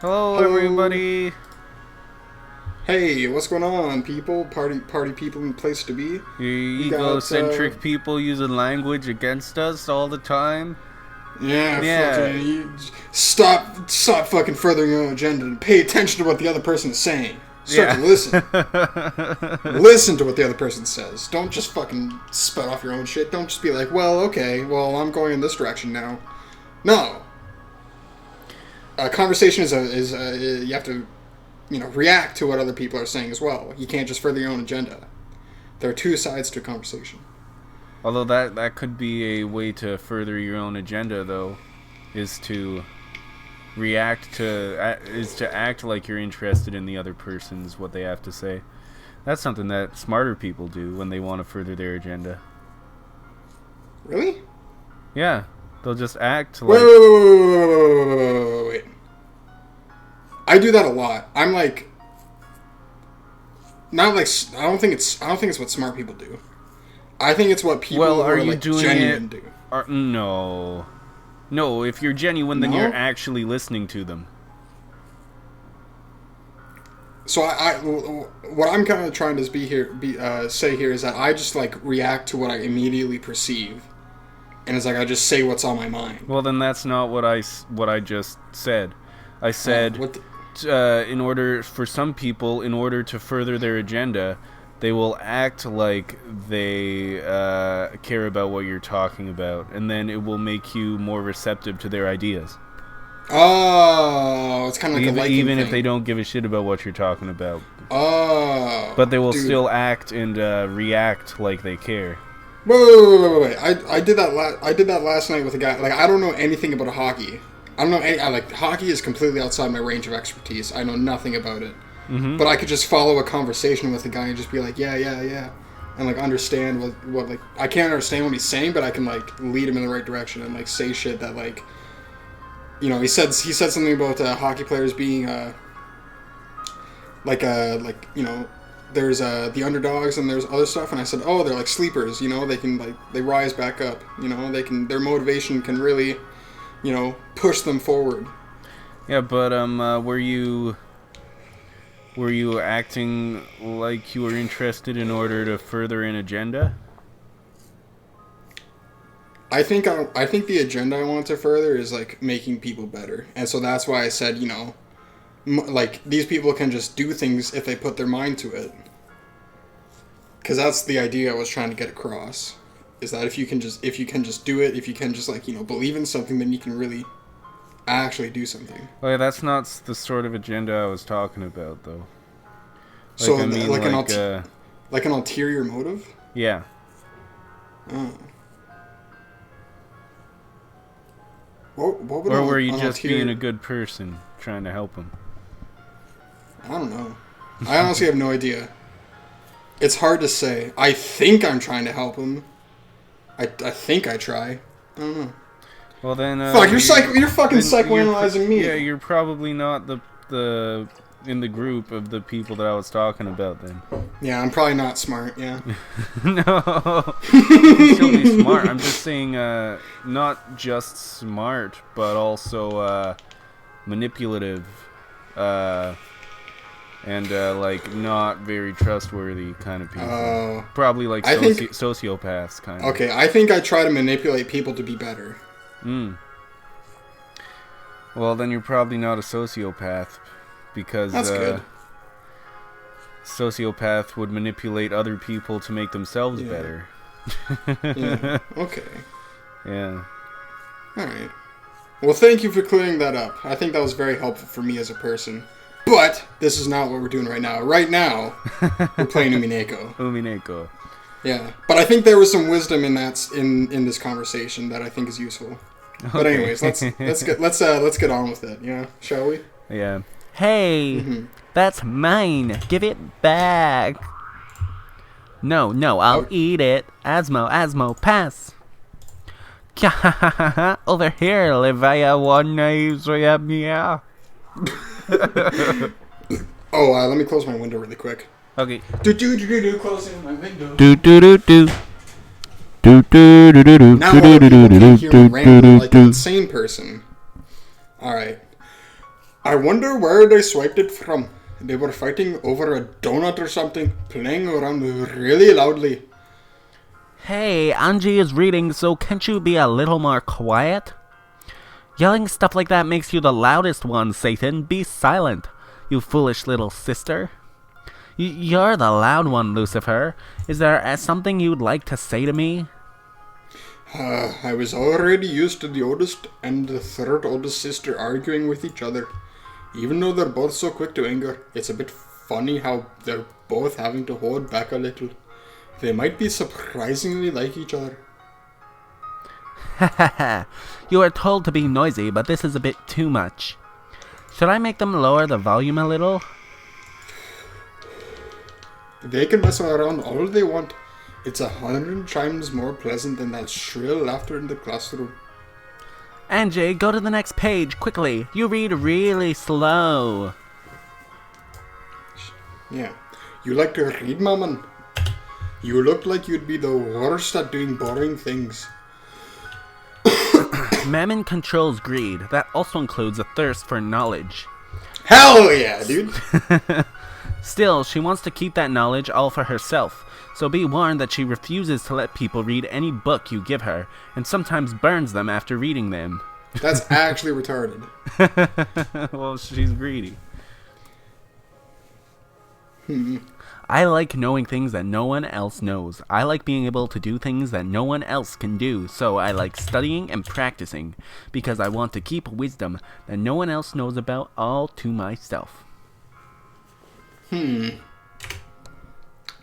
Hello, Hello. everybody. Hey, what's going on, people? Party people and place to be. You We got, egocentric people using language against us all the time. yeah, Yeah, fucking, stop fucking furthering your own agenda and pay attention to what the other person is saying. Start to yeah. listen. Listen to what the other person says. Don't just fucking spout off your own shit. Don't just be like, well, okay, well, I'm going in this direction now. No. A conversation you have to, react to what other people are saying as well. You can't just further your own agenda. There are two sides to a conversation. Although that could be a way to further your own agenda, though, is to is to act like you're interested in the other person's what they have to say. That's something that smarter people do when they want to further their agenda. Really? Yeah, they'll just act Wait, like. wait, wait, wait, wait, wait, wait, wait, wait. I do that a lot. I'm like, not like I don't think it's what smart people do. I think it's what Well, people who are are you like doing it? genuine do. No. No, if you're genuine, then you're No. actually listening to them. So what I'm kind of trying to say here is that I just like react to what I immediately perceive, and it's like I just say what's on my mind. Well, then that's not what I just said. I said, What? in order for some people, in order to further their agenda, they will act like they care about what you're talking about, and then it will make you more receptive to their ideas. Oh, it's kind of like a liking Even if thing. they don't give a shit about what you're talking about, Oh, but they will dude. still act and react like they care. Wait. I did that. I did that last night with a guy. Like, I don't know anything about hockey. I don't know any. I like hockey is completely outside my range of expertise. I know nothing about it. Mm-hmm. But I could just follow a conversation with the guy and just be like, yeah, and like understand what like I can't understand what he's saying, but I can like lead him in the right direction and like say shit that like, he said something about hockey players being like there's the underdogs and there's other stuff, and I said, oh, they're like sleepers, they can like they rise back up, their motivation can really push them forward. Yeah, but were you acting like you were interested in order to further an agenda? I think the agenda I want to further is like making people better, and so that's why I said like these people can just do things if they put their mind to it, because that's the idea I was trying to get across, is that if you can just do it, if you can just like believe in something, then you can really actually do something. Oh, yeah, that's not the sort of agenda I was talking about, though. So Like, I mean, like an ulterior motive. yeah. Oh. What would Or were you an just ulterior... being a good person, trying to help him? I don't know. I honestly have no idea. It's hard to say. I think I'm trying to help him. I think I try. I don't know. Well, then, Fuck, you're fucking then psychoanalyzing me. Yeah, you're probably not the in the group of the people that I was talking about. Then. Yeah, I'm probably not smart. Yeah. No, you can still be smart. I'm just saying, not just smart, but also manipulative, and like not very trustworthy kind of people. Oh. Probably like I think sociopaths kind of. okay. I think I try to manipulate people to be better. Well, then you're probably not a sociopath, because That's good. sociopath would manipulate other people to make themselves Yeah. better. Yeah. Okay. Yeah. All right. Well, thank you for clearing that up. I think that was very helpful for me as a person. But this is not what we're doing right now. Right now, we're playing Umineko. Umineko. Yeah, but I think there was some wisdom in in this conversation that I think is useful. But Okay. anyways, let's get on with it. Yeah, shall we? Yeah. Hey, that's mine. Give it back. No, I'll Oh. eat it. Asmo, pass. Over here, Livia, one knives, yeah. Oh, let me close my window really quick. Okay. Closing my window. Do. Now other people can hear me ramble like an insane person. All right. I wonder where they swiped it from. They were fighting over a donut or something, playing around really loudly. Hey, Angie is reading, so can't you be a little more quiet? Yelling stuff like that makes you the loudest one, Satan. Be silent, you foolish little sister. You're the loud one, Lucifer. Is there something you'd like to say to me? I was already used to the oldest and the third oldest sister arguing with each other. Even though they're both so quick to anger, it's a bit funny how they're both having to hold back a little. They might be surprisingly like each other. Hahaha. You are told to be noisy, but this is a bit too much. Should I make them lower the volume a little? They can mess around all they want. It's 100 times more pleasant than that shrill laughter in the classroom. Angie, go to the next page, quickly. You read really slow. Yeah. You like to read, Mammon? You look like you'd be the worst at doing boring things. Mammon controls greed. That also includes a thirst for knowledge. Hell yeah, dude! Still, she wants to keep that knowledge all for herself, so be warned that she refuses to let people read any book you give her, and sometimes burns them after reading them. That's actually retarded. Well, she's greedy. I like knowing things that no one else knows. I like being able to do things that no one else can do, so I like studying and practicing, because I want to keep wisdom that no one else knows about all to myself.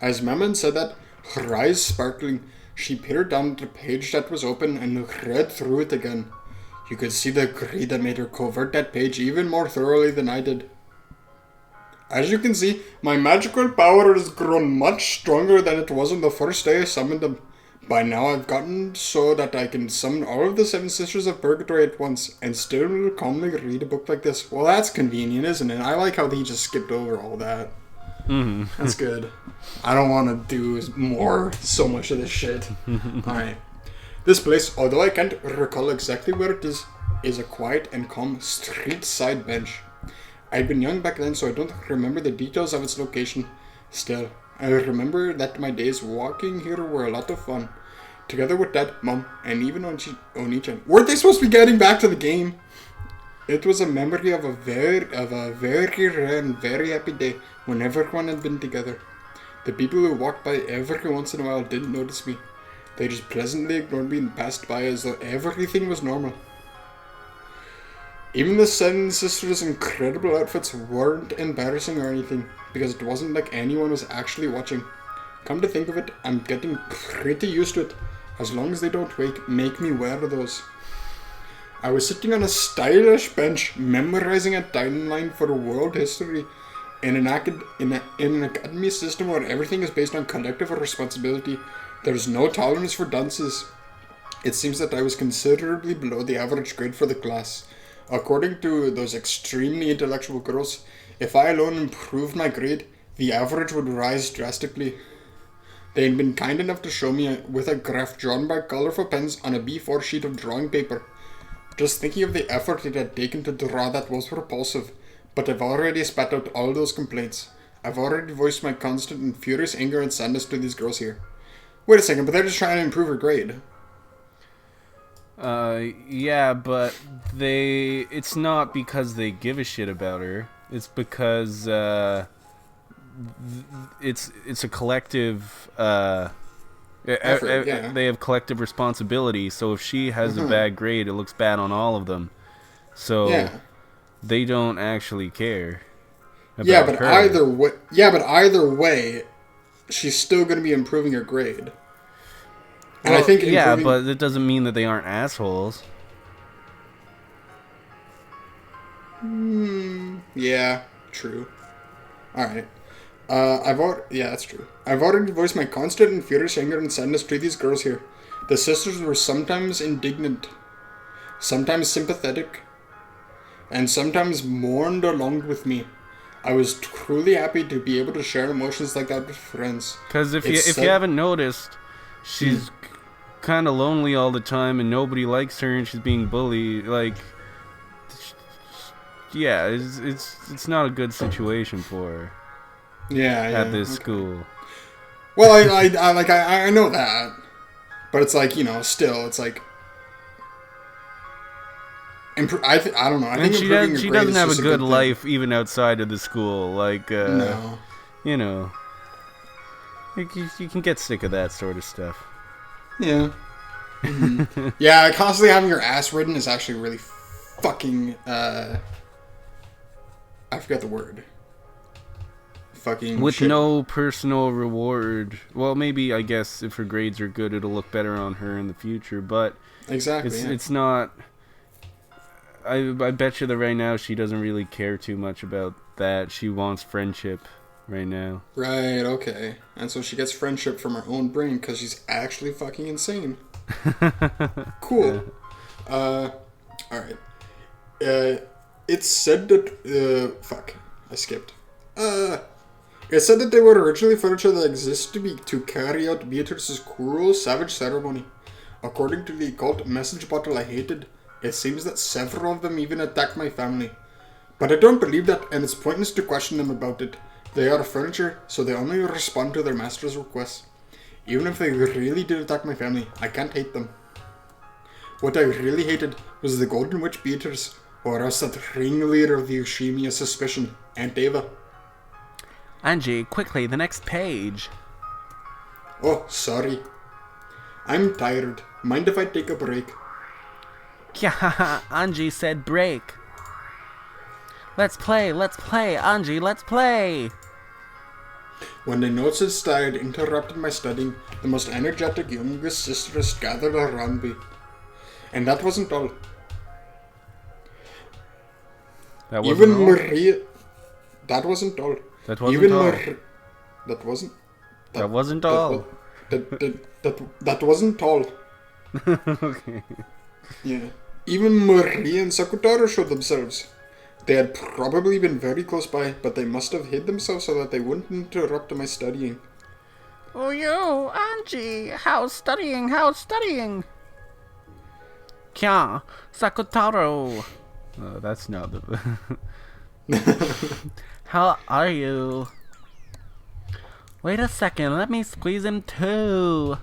As Mammon said that, her eyes sparkling, she peered down at the page that was open and read through it again. You could see the greed that made her covert that page even more thoroughly than I did. As you can see, my magical power has grown much stronger than it was on the first day I summoned them. By now I've gotten so that I can summon all of the 7 Sisters of Purgatory at once, and still calmly read a book like this. Well, that's convenient, isn't it? I like how he just skipped over all that. That's good. I don't want to do so much of this shit. Alright. This place, although I can't recall exactly where it is a quiet and calm street side bench. I'd been young back then, so I don't remember the details of its location. Still, I remember that my days walking here were a lot of fun. Together with Dad, Mom, and even Oni-chan. Weren't they supposed to be getting back to the game? It was a memory of a very rare and very happy day when everyone had been together. The people who walked by every once in a while didn't notice me. They just pleasantly ignored me and passed by as though everything was normal. Even the 7 Sisters' incredible outfits weren't embarrassing or anything, because it wasn't like anyone was actually watching. Come to think of it, I'm getting pretty used to it, as long as they don't make me wear those. I was sitting on a stylish bench, memorizing a timeline for world history in an academy system where everything is based on collective responsibility. There's no tolerance for dunces. It seems that I was considerably below the average grade for the class. According to those extremely intellectual girls, if I alone improved my grade, the average would rise drastically. They had been kind enough to show me with a graph drawn by colorful pens on a B4 sheet of drawing paper. Just thinking of the effort it had taken to draw that was repulsive, but I've already spat out all those complaints. I've already voiced my constant and furious anger and sadness to these girls here. Wait a second, but they're just trying to improve her grade. Yeah, but it's not because they give a shit about her. It's because, it's a collective, effort, yeah. They have collective responsibility, so if she has a bad grade, it looks bad on all of them. So, they don't actually care about her. Either way, she's still going to be improving her grade. And well, I think but it doesn't mean that they aren't assholes. Yeah, true. Alright. That's true. I've already voiced my constant and furious anger and sadness to these girls here. The sisters were sometimes indignant, sometimes sympathetic, and sometimes mourned along with me. I was truly happy to be able to share emotions like that with friends. Because if you haven't noticed, she's kind of lonely all the time and nobody likes her and she's being bullied. Like, yeah, it's not a good situation for her Yeah, at this okay. school. Well, I know that, but it's like, still, it's like, I don't know. I think improving your She grade doesn't is have a just a good good thing. life even outside of the school. Like, No. you know, you can get sick of that sort of stuff. Yeah. Yeah, constantly having your ass ridden is actually really fucking, I forgot the word. Fucking With shit. no personal reward. Well, maybe I guess if her grades are good, it'll look better on her in the future. But Exactly, yeah. it's not. I bet you that right now she doesn't really care too much about that. She wants friendship right now. Right, okay. And so she gets friendship from her own brain because she's actually fucking insane. Cool. Alright. It's said that, fuck. I skipped. It's said that they were originally furniture that existed to carry out Beatrice's cruel, savage ceremony. According to the occult message bottle I hated, it seems that several of them even attacked my family. But I don't believe that, and it's pointless to question them about it. They are furniture, so they only respond to their master's requests. Even if they really did attack my family, I can't hate them. What I really hated was the Golden Witch Beatrice, or else that ringleader of the Eushemia suspicion, Aunt Ava. Angie, quickly, the next page. Oh, sorry. I'm tired. Mind if I take a break? Yeah, Angie said break. Let's play, Angie, let's play. When the notes had started interrupted my studying, the most energetic youngest sisters gathered around me. And that wasn't all. That wasn't Even all. Maria... That wasn't all. That wasn't Even all. That wasn't... That wasn't all. That wasn't all. Okay. Yeah. Even Maria and Sakutaro showed themselves. They had probably been very close by, but they must have hid themselves so that they wouldn't interrupt my studying. Oh, you, Angie, how's studying? Kya, Sakutaro. That's not the... How are you? Wait a second, let me squeeze him too.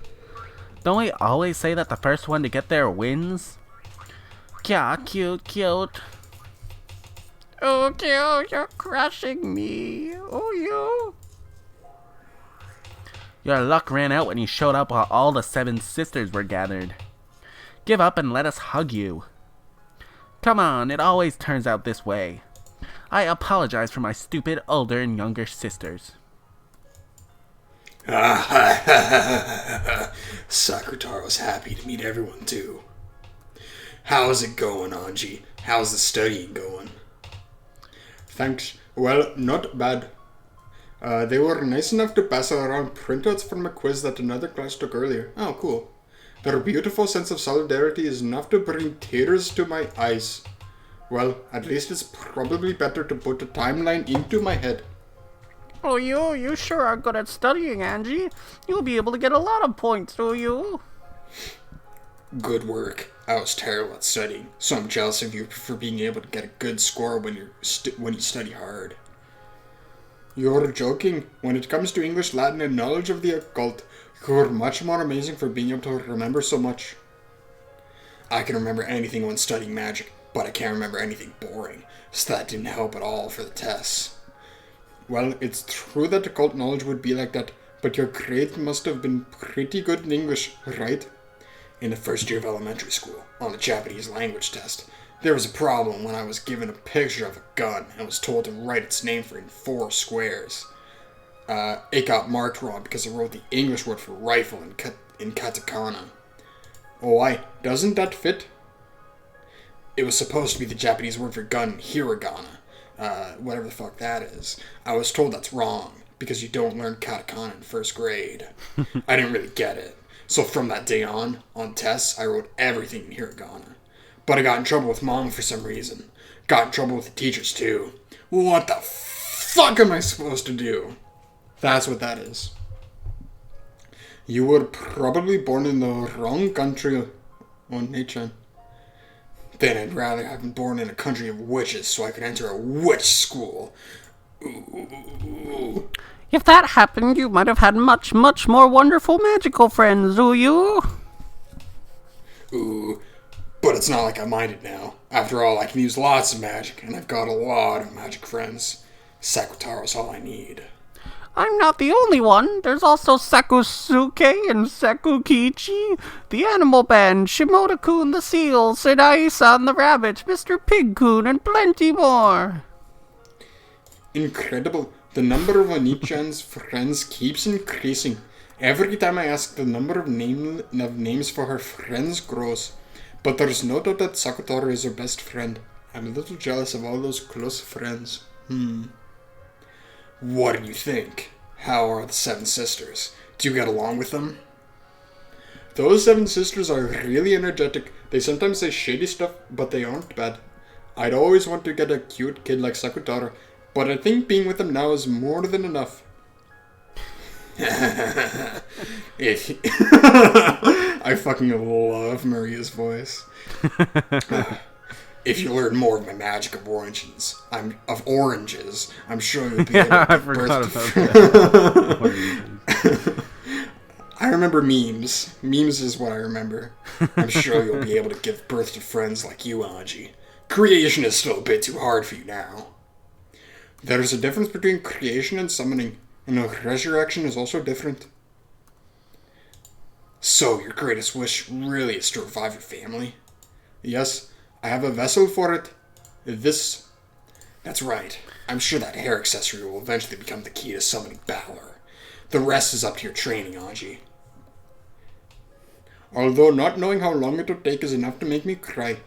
Don't we always say that the first one to get there wins? Kya, cute. Oh, cute, you're crushing me. Oh, you. Your luck ran out when you showed up while all the 7 sisters were gathered. Give up and let us hug you. Come on, it always turns out this way. I apologize for my stupid older and younger sisters. Sakutaro's happy to meet everyone too. How's it going, Angie? How's the studying going? Thanks. Well, not bad. They were nice enough to pass around printouts from a quiz that another class took earlier. Oh, cool. Their beautiful sense of solidarity is enough to bring tears to my eyes. Well, at least it's probably better to put a timeline into my head. Oh, you sure are good at studying, Angie. You'll be able to get a lot of points, oh, you. Good work. I was terrible at studying, so I'm jealous of you for being able to get a good score when you study hard. You're joking. When it comes to English, Latin, and knowledge of the occult, you're much more amazing for being able to remember so much. I can remember anything when studying magic, but I can't remember anything boring, so that didn't help at all for the tests. Well, it's true that occult knowledge would be like that, but your grade must have been pretty good in English, right? In the first year of elementary school, on the Japanese language test, there was a problem when I was given a picture of a gun and was told to write its name in 4 squares. It got marked wrong because I wrote the English word for rifle in katakana. Oh, why? Doesn't that fit? It was supposed to be the Japanese word for gun, hiragana. Whatever the fuck that is. I was told that's wrong because you don't learn katakana in 1st grade. I didn't really get it. So from that day on tests, I wrote everything in hiragana. But I got in trouble with Mom for some reason. Got in trouble with the teachers too. What the fuck am I supposed to do? That's what that is. You were probably born in the wrong country, One-chan. Then I'd rather have been born in a country of witches so I could enter a witch school. Ooh. If that happened, you might have had much, much more wonderful magical friends, you? Ooh. But it's not like I mind it now. After all, I can use lots of magic, and I've got a lot of magic friends. Sakutaro's all I need. I'm not the only one. There's also Sakusuke and Sakukichi, the animal band, Shimoda-kun the seal, Sedai-san the rabbit, Mr. Pig-kun, and plenty more. Incredible. The number of Oni-chan's friends keeps increasing. Every time I ask, the number of names for her friends grows. But there's no doubt that Sakutaro is her best friend. I'm a little jealous of all those close friends. What do you think? How are the seven sisters? Do you get along with them? Those seven sisters are really energetic. They sometimes say shady stuff, but they aren't bad. I'd always want to get a cute kid like Sakutaro, but I think being with them now is more than enough. I fucking love Maria's voice. If you learn more of my magic of oranges, I'm sure you'll be able to I give forgot birth about that. I remember memes. Memes is what I remember. I'm sure you'll be able to give birth to friends like you, Anji. Creation is still a bit too hard for you now. There's a difference between creation and summoning, and a resurrection is also different. So, your greatest wish really is to revive your family? Yes, I have a vessel for it. That's right. I'm sure that hair accessory will eventually become the key to summoning Balor. The rest is up to your training, Anji. Although not knowing how long it will take is enough to make me cry.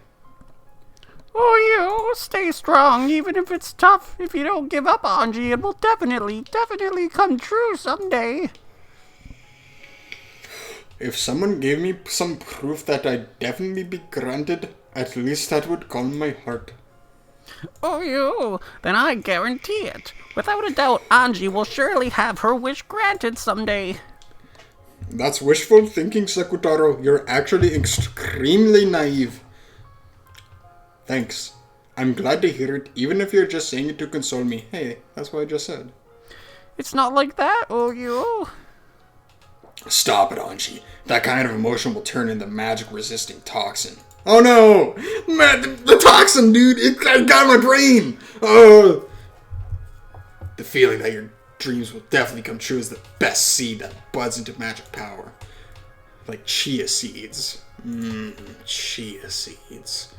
Oh, you stay strong, even if it's tough. If you don't give up, Anji, it will definitely come true someday. If someone gave me some proof that I'd definitely be granted, at least that would calm my heart. Oh, you? Then I guarantee it. Without a doubt, Anji will surely have her wish granted someday. That's wishful thinking, Sakutaro. You're actually extremely naive. Thanks. I'm glad to hear it, even if you're just saying it to console me. Hey, that's what I just said. It's not like that, oh, you? Stop it, Anji. That kind of emotion will turn into magic-resisting toxin. Oh no! Man, the toxin, dude! It got my brain! Oh! The feeling that your dreams will definitely come true is the best seed that buds into magic power. Like chia seeds. Chia seeds.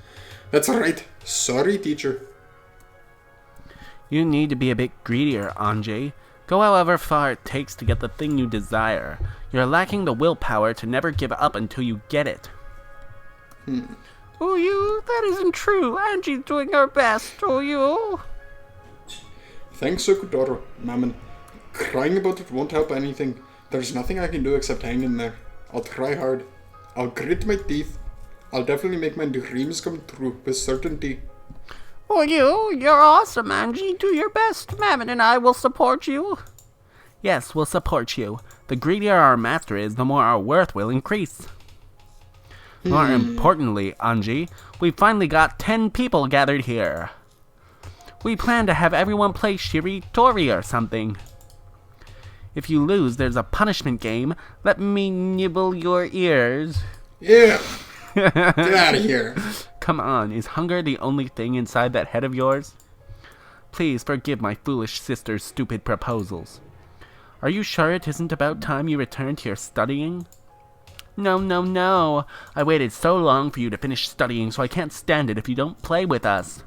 That's right. Sorry, teacher. You need to be a bit greedier, Anji. Go however far it takes to get the thing you desire. You're lacking the willpower to never give up until you get it. Oh, you? That isn't true. Angie's doing her best, oh, you? Thanks, Sakutaro. Mammon. Crying about it won't help anything. There's nothing I can do except hang in there. I'll try hard. I'll grit my teeth. I'll definitely make my dreams come true with certainty. Oh, you're awesome, Angie. Do your best. Mammon and I will support you. Yes, we'll support you. The greedier our master is, the more our worth will increase. More importantly, Anji, we finally got 10 people gathered here. We plan to have everyone play Shiritori or something. If you lose, there's a punishment game. Let me nibble your ears. Yeah. Get out of here. Come on, is hunger the only thing inside that head of yours? Please forgive my foolish sister's stupid proposals. Are you sure it isn't about time you returned to your studying? No. I waited so long for you to finish studying, so I can't stand it if you don't play with us.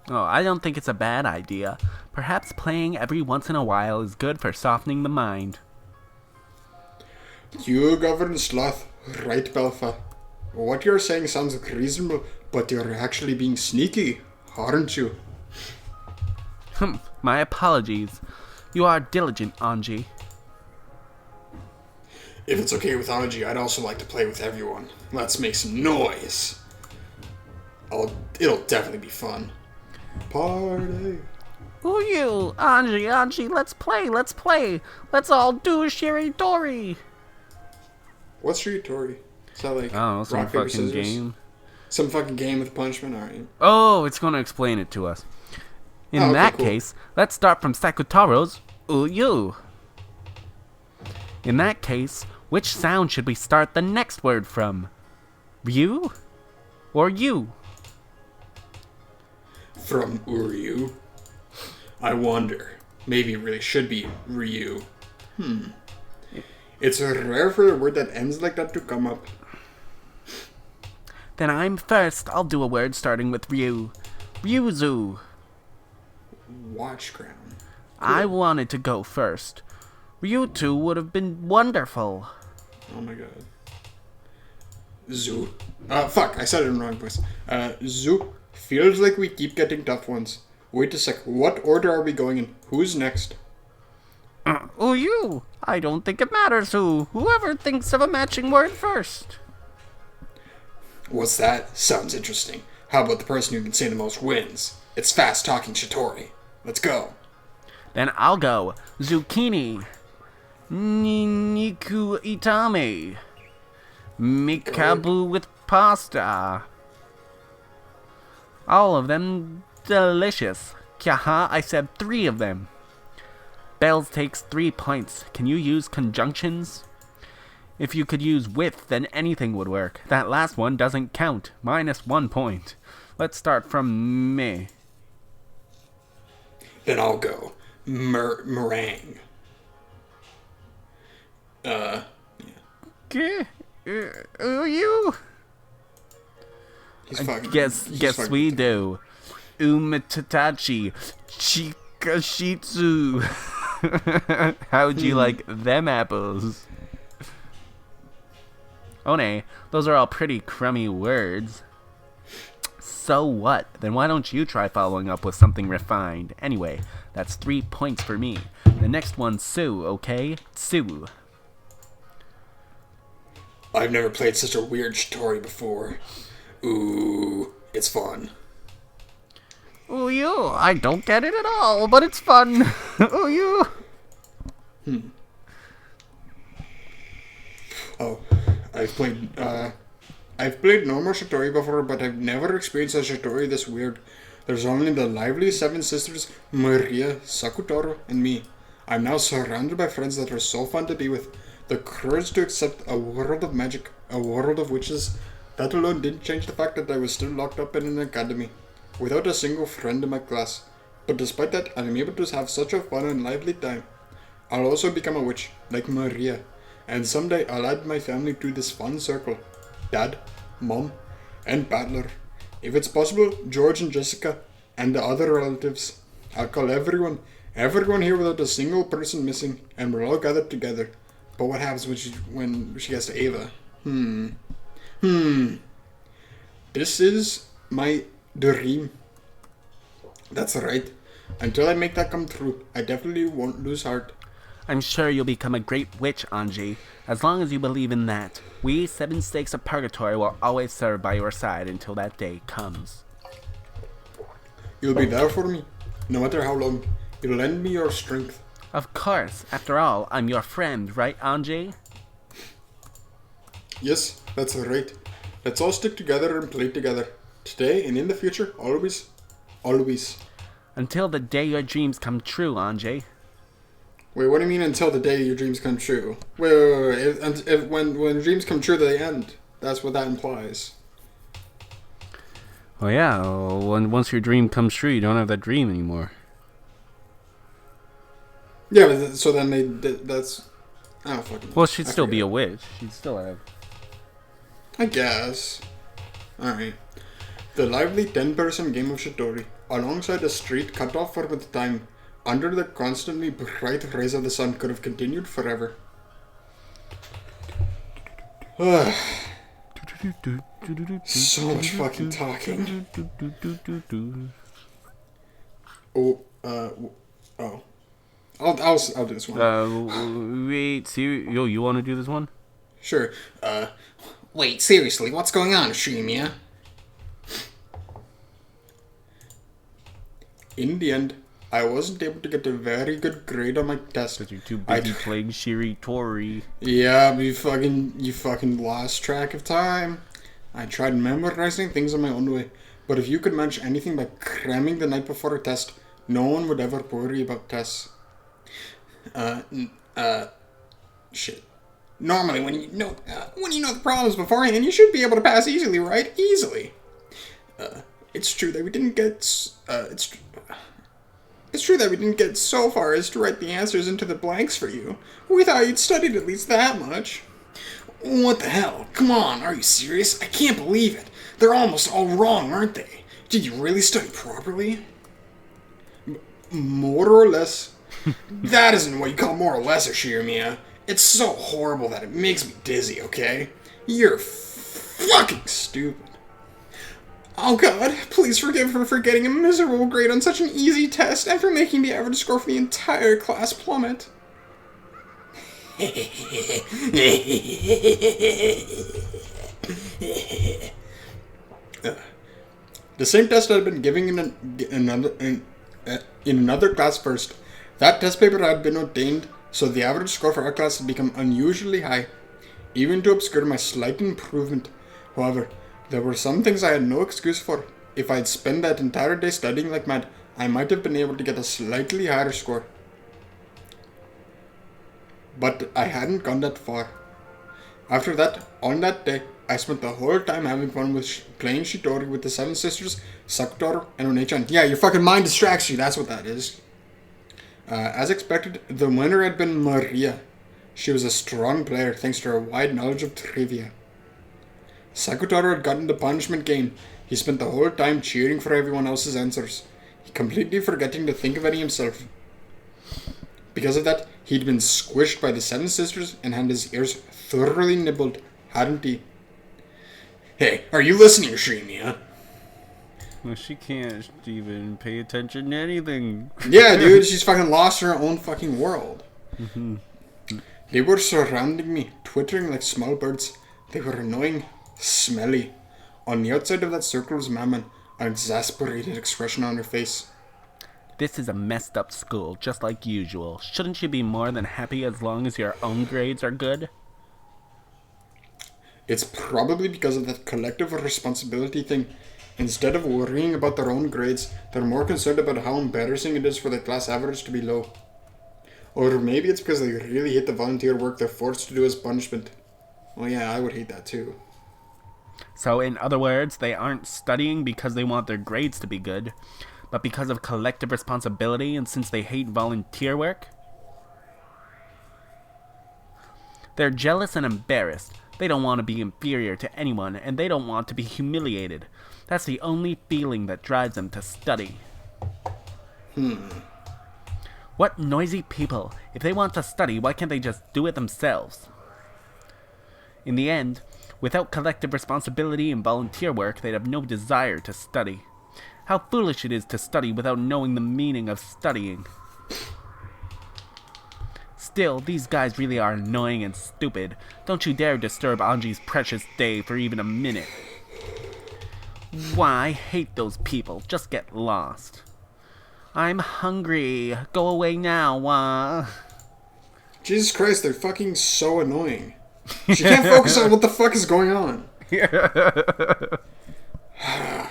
Oh, I don't think it's a bad idea. Perhaps playing every once in a while is good for softening the mind. You govern sloth, right, Belfa? What you're saying sounds reasonable, but you're actually being sneaky, aren't you? My apologies. You are diligent, Anji. If it's okay with Anji, I'd also like to play with everyone. Let's make some noise. It'll definitely be fun. Party. Who you? Anji, let's play. Let's all do Shiritori. What's Shiritori? Is that like I don't know, some rock, paper, fucking scissors? game. Some fucking game with punishment? Alright. Oh, it's gonna explain it to us. In Okay, that cool. case, let's start from Sakutaro's Uyu. In that case, which sound should we start the next word from? Ryu? Or you? From Uryu. I wonder. Maybe it really should be Ryu. It's rare for a word that ends like that to come up. Then I'm first. I'll do a word starting with Ryu. Ryuzu. Watch crown. I wanted to go first. Ryutu would have been wonderful. Oh my god. Zoo. Fuck, I said it in the wrong place. Zoo. Feels like we keep getting tough ones. Wait a sec, what order are we going in? Who's next? You. I don't think it matters who. Whoever thinks of a matching word first. What's that? Sounds interesting. How about the person who can say the most wins? It's fast talking Shitori. Let's go. Then I'll go. Zucchini. Niku itame. Mikabu with pasta. All of them delicious. Kyaha, I said 3 of them. Bells takes 3 points. Can you use conjunctions? If you could use with, then anything would work. That last one doesn't count. -1 point. Let's start from me. Then I'll go. Meringue. You? He's fucking. Guess fucking- we do. Umatatachi. Chikashitsu. How'd you like them apples? Oh nay, those are all pretty crummy words. So what? Then why don't you try following up with something refined? Anyway, that's 3 points for me. The next one's Sue, okay? Sue. I've never played such a weird Shitori before. Ooh, it's fun. Oh, you. I don't get it at all, but it's fun. Oh, you. Oh, I've played normal Shitori before, but I've never experienced a Shitori this weird. There's only the lively 7 sisters, Maria, Sakutaro, and me. I'm now surrounded by friends that are so fun to be with. The courage to accept a world of magic, a world of witches, that alone didn't change the fact that I was still locked up in an academy, without a single friend in my class. But despite that, I'm able to have such a fun and lively time. I'll also become a witch, like Maria, and someday I'll add my family to this fun circle. Dad, Mom, and Battler. If it's possible, George and Jessica, and the other relatives. I'll call everyone here without a single person missing, and we're all gathered together. But what happens when she gets to Ava? This is my dream. That's right. Until I make that come true, I definitely won't lose heart. I'm sure you'll become a great witch, Anji. As long as you believe in that, we 7 Stakes of Purgatory will always serve by your side until that day comes. You'll be there for me, no matter how long. You'll lend me your strength. Of course. After all, I'm your friend, right, Anji? Yes, that's right. Let's all stick together and play together. Today and in the future, always. Always. Until the day your dreams come true, Anji. Wait, what do you mean until the day your dreams come true? Wait. When dreams come true, they end. That's what that implies. Well, yeah, once your dream comes true, you don't have that dream anymore. Yeah, but so then that's... I don't fucking know. Well, she'd I still be forget. a witch. She'd still have... I guess. Alright. The lively 10-person game of Shitori, alongside a street cut off for the time, under the constantly bright rays of the sun, could have continued forever. So much fucking talking. Oh. I'll do this one. Wait, you want to do this one? Sure. Wait, seriously, what's going on, Shimiya? In the end, I wasn't able to get a very good grade on my test. Because you're too I- busy playing Shiri Tori. Yeah, but you fucking lost track of time. I tried memorizing things on my own way, but if you could manage anything by cramming the night before a test, no one would ever worry about tests. Shit. Normally, when you know the problems beforehand, you should be able to pass easily, right? Easily. It's true that we didn't get. It's true that we didn't get so far as to write the answers into the blanks for you. We thought you'd studied at least that much. What the hell? Come on, are you serious? I can't believe it. They're almost all wrong, aren't they? Did you really study properly? More or less. That isn't what you call more or less, Ashirmia. It's so horrible that it makes me dizzy, okay? You're fucking stupid. Oh god, please forgive her for getting a miserable grade on such an easy test and for making the average score for the entire class plummet. The same test I'd been giving in another class first. That test paper had been ordained, so the average score for our class had become unusually high, even to obscure my slight improvement. However, there were some things I had no excuse for. If I'd spent that entire day studying like mad, I might have been able to get a slightly higher score. But I hadn't gone that far. After that, on that day, I spent the whole time having fun with playing Shitori with the seven sisters, Sakutaro, and One-chan. Yeah, your fucking mind distracts you, that's what that is. As expected, the winner had been Maria. She was a strong player thanks to her wide knowledge of trivia. Sakutaro had gotten the punishment game. He spent the whole time cheering for everyone else's answers, completely forgetting to think of any himself. Because of that, he'd been squished by the seven sisters and had his ears thoroughly nibbled, hadn't he? Hey, are you listening, Shrinia? Well, she can't even pay attention to anything. Yeah, dude, she's fucking lost her own fucking world. They were surrounding me, twittering like small birds. They were annoying, smelly. On the outside of that circle was Mammon, an exasperated expression on her face. This is a messed up school, just like usual. Shouldn't you be more than happy as long as your own grades are good? It's probably because of that collective responsibility thing. Instead of worrying about their own grades, they're more concerned about how embarrassing it is for the class average to be low. Or maybe it's because they really hate the volunteer work they're forced to do as punishment. Well, yeah, I would hate that too. So, in other words, they aren't studying because they want their grades to be good, but because of collective responsibility and since they hate volunteer work? They're jealous and embarrassed. They don't want to be inferior to anyone, and they don't want to be humiliated. That's the only feeling that drives them to study. What noisy people. If they want to study, why can't they just do it themselves? In the end, without collective responsibility and volunteer work, they'd have no desire to study. How foolish it is to study without knowing the meaning of studying. Still, these guys really are annoying and stupid. Don't you dare disturb Anji's precious day for even a minute. Why, I hate those people. Just get lost. I'm hungry. Go away now. Jesus Christ, they're fucking so annoying. She can't focus on what the fuck is going on.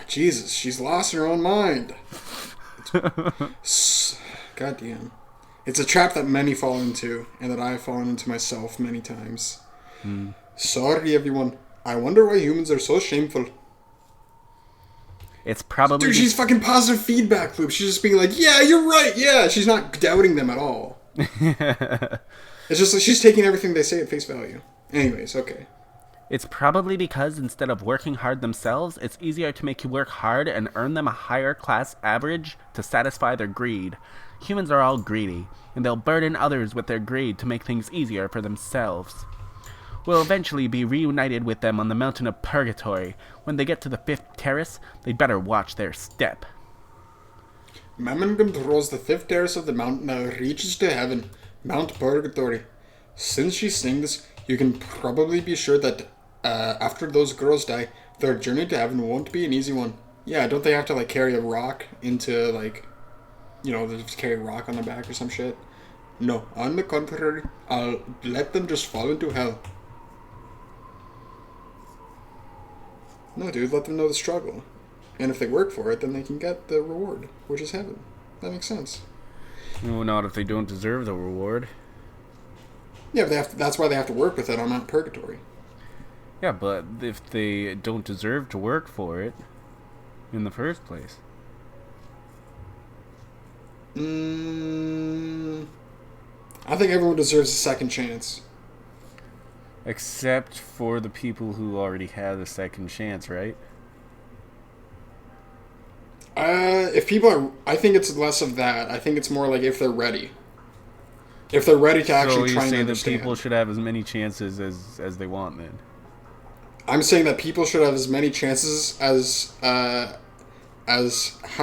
Jesus, she's lost her own mind. Goddamn. It's a trap that many fall into, and that I've fallen into myself many times. Sorry, everyone. I wonder why humans are so shameful. It's probably... Dude, she's fucking positive feedback loop. She's just being like, yeah, you're right, yeah. She's not doubting them at all. It's just like she's taking everything they say at face value. Anyways, okay. It's probably because instead of working hard themselves, it's easier to make you work hard and earn them a higher class average to satisfy their greed. Humans are all greedy, and they'll burden others with their greed to make things easier for themselves. We'll eventually be reunited with them on the mountain of purgatory. When they get to the 5th terrace, they'd better watch their step. Mammon controls the 5th terrace of the mountain that reaches to heaven, Mount Purgatory. Since she's saying this, you can probably be sure that after those girls die, their journey to heaven won't be an easy one. Yeah, don't they have to like carry a rock into like they just carry a rock on their back or some shit. No, on the contrary, I'll let them just fall into hell. No, dude, let them know the struggle. And if they work for it, then they can get the reward, which is heaven. That makes sense. No, not if they don't deserve the reward. Yeah, but that's why they have to work with it on Mount Purgatory. Yeah, but if they don't deserve to work for it in the first place. I think everyone deserves a second chance. Except for the people who already had a second chance, right? If people are... I think it's less of that. I think it's more like if they're ready. If they're ready to actually try and understand. So you're saying that people should have as many chances as they want, then? I'm saying that people should have as many chances as how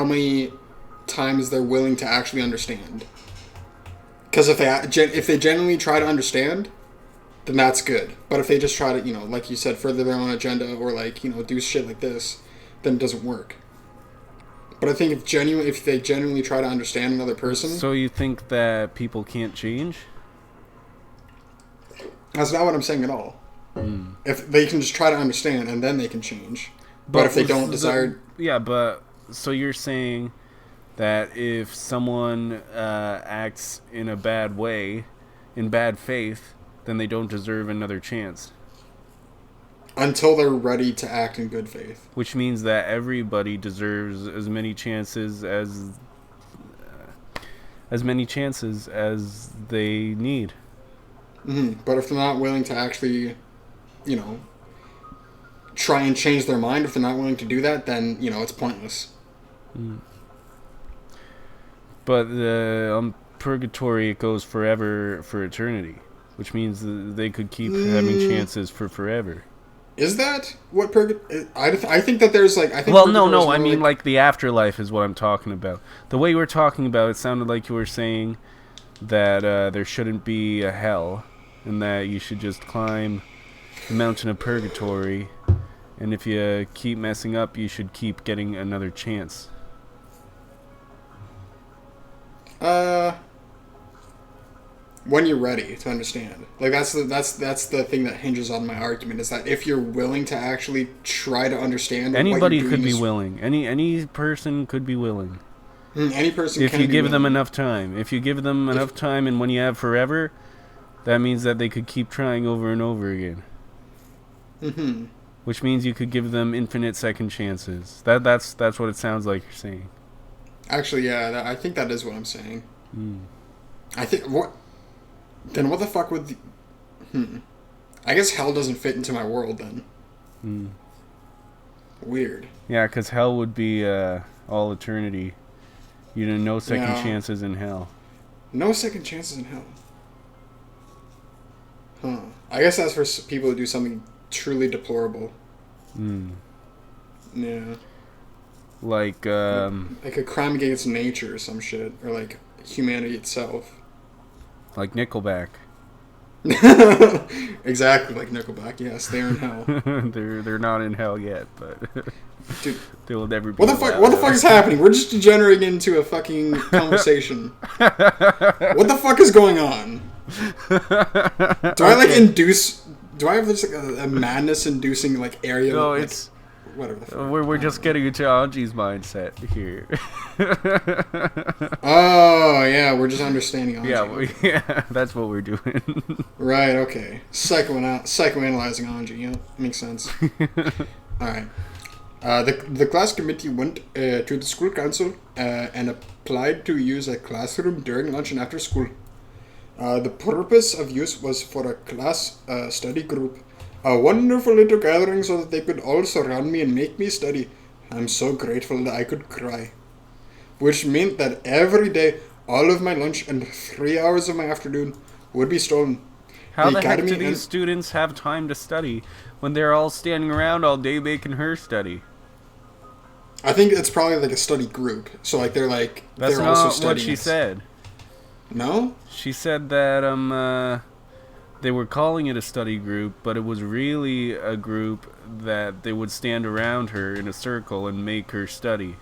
many times they're willing to actually understand. Because if they genuinely try to understand, then that's good. But if they just try to, like you said, further their own agenda or do shit like this, then it doesn't work. But I think if they genuinely try to understand another person... So you think that people can't change? That's not what I'm saying at all. If they can just try to understand and then they can change. But if they don't desire... Yeah, but... So you're saying that if someone acts in a bad way, in bad faith, then they don't deserve another chance. Until they're ready to act in good faith. Which means that everybody deserves as many chances as they need. But if they're not willing to actually, try and change their mind, if they're not willing to do that, then, it's pointless. But purgatory, it goes forever for eternity. Which means they could keep having chances for forever. Is that what purgatory... I think that there's no. I mean, like the afterlife is what I'm talking about. The way you were talking about it sounded like you were saying that there shouldn't be a hell, and that you should just climb the mountain of purgatory, and if you keep messing up, you should keep getting another chance. When you're ready to understand, that's the thing that hinges on my argument, is that if you're willing to actually try to understand, anybody could be willing. Any person could be willing. Any person. If you give them enough time. If you give them enough time, and when you have forever, that means that they could keep trying over and over again. Which means you could give them infinite second chances. That's what it sounds like you're saying. Actually, yeah, I think that is what I'm saying. I think what. Then what the fuck would I guess hell doesn't fit into my world then. Weird. Yeah, because hell would be all eternity. No second chances in hell. No second chances in hell. I guess that's for people who do something truly deplorable. Yeah. Like a crime against nature or some shit. Or like humanity itself. Like Nickelback. Exactly like Nickelback. Yes, they're in hell. they're not in hell yet, but dude, they will never be. What the fuck is happening? We're just degenerating into a fucking conversation. What the fuck is going on? Do I induce? Do I have this a madness inducing area? No, it's whatever. The fuck. We're just getting into Ange's mindset here. Oh yeah, we're just understanding Ange. Yeah, that's what we're doing. Right. Okay. Psychoanalyzing Ange. Yeah, makes sense. All right. The class committee went to the school council and applied to use a classroom during lunch and after school. The purpose of use was for a class study group. A wonderful little gathering so that they could all surround me and make me study. I'm so grateful that I could cry. Which meant that every day, all of my lunch and 3 hours of my afternoon would be stolen. How the heck do these students have time to study when they're all standing around all day making her study? I think it's probably like a study group. So they're That's they're not also studying. What she said. No? She said that they were calling it a study group, but it was really a group that they would stand around her in a circle and make her study.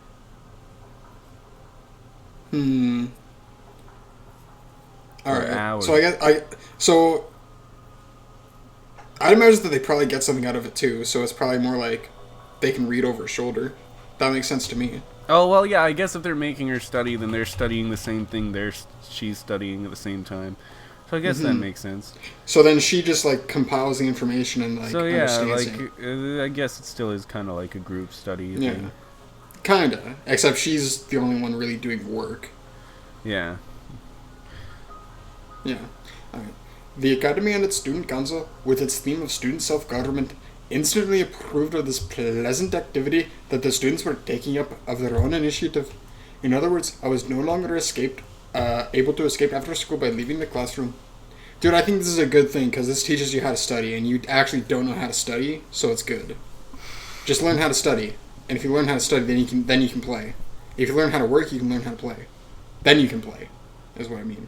Hmm. All or right. hours. So I'd imagine that they probably get something out of it too. So it's probably more like they can read over her shoulder. That makes sense to me. Oh well, yeah. I guess if they're making her study, then they're studying the same thing. She's studying at the same time. So I guess that makes sense. So then she just like compiles the information and like So yeah, understands like it. I guess it still is kind of like a group study Yeah, thing. kinda. Except she's the only one really doing work. Yeah. Yeah. Alright. The Academy and its student council, with its theme of student self-government, instantly approved of this pleasant activity that the students were taking up of their own initiative. In other words, I was no longer able to escape after school by leaving the classroom. Dude, I think this is a good thing because this teaches you how to study, and you actually don't know how to study, so it's good. Just learn how to study, and if you learn how to study, then you can play. If you learn how to work, you can learn how to play. Then you can play, is what I mean.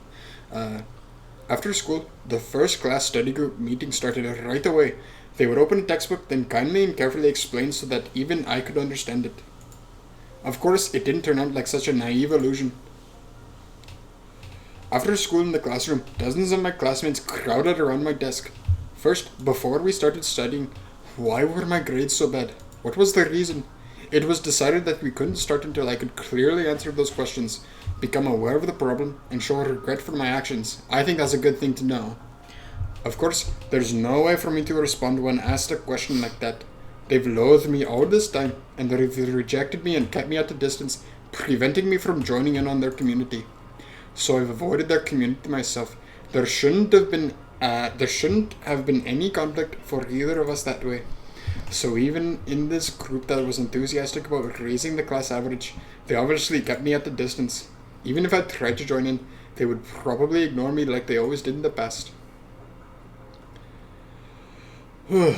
After school, the first class study group meeting started right away. They would open a textbook, then kindly and carefully explain so that even I could understand it. Of course, it didn't turn out like such a naive illusion. After school in the classroom, dozens of my classmates crowded around my desk. First, before we started studying, why were my grades so bad? What was the reason? It was decided that we couldn't start until I could clearly answer those questions, become aware of the problem, and show regret for my actions. I think that's a good thing to know. Of course, there's no way for me to respond when asked a question like that. They've loathed me all this time, and they've rejected me and kept me at a distance, preventing me from joining in on their community. So I've avoided their community myself. There shouldn't have been any conflict for either of us that way. So even in this group that was enthusiastic about raising the class average, they obviously kept me at a distance. Even if I tried to join in, they would probably ignore me like they always did in the past. Do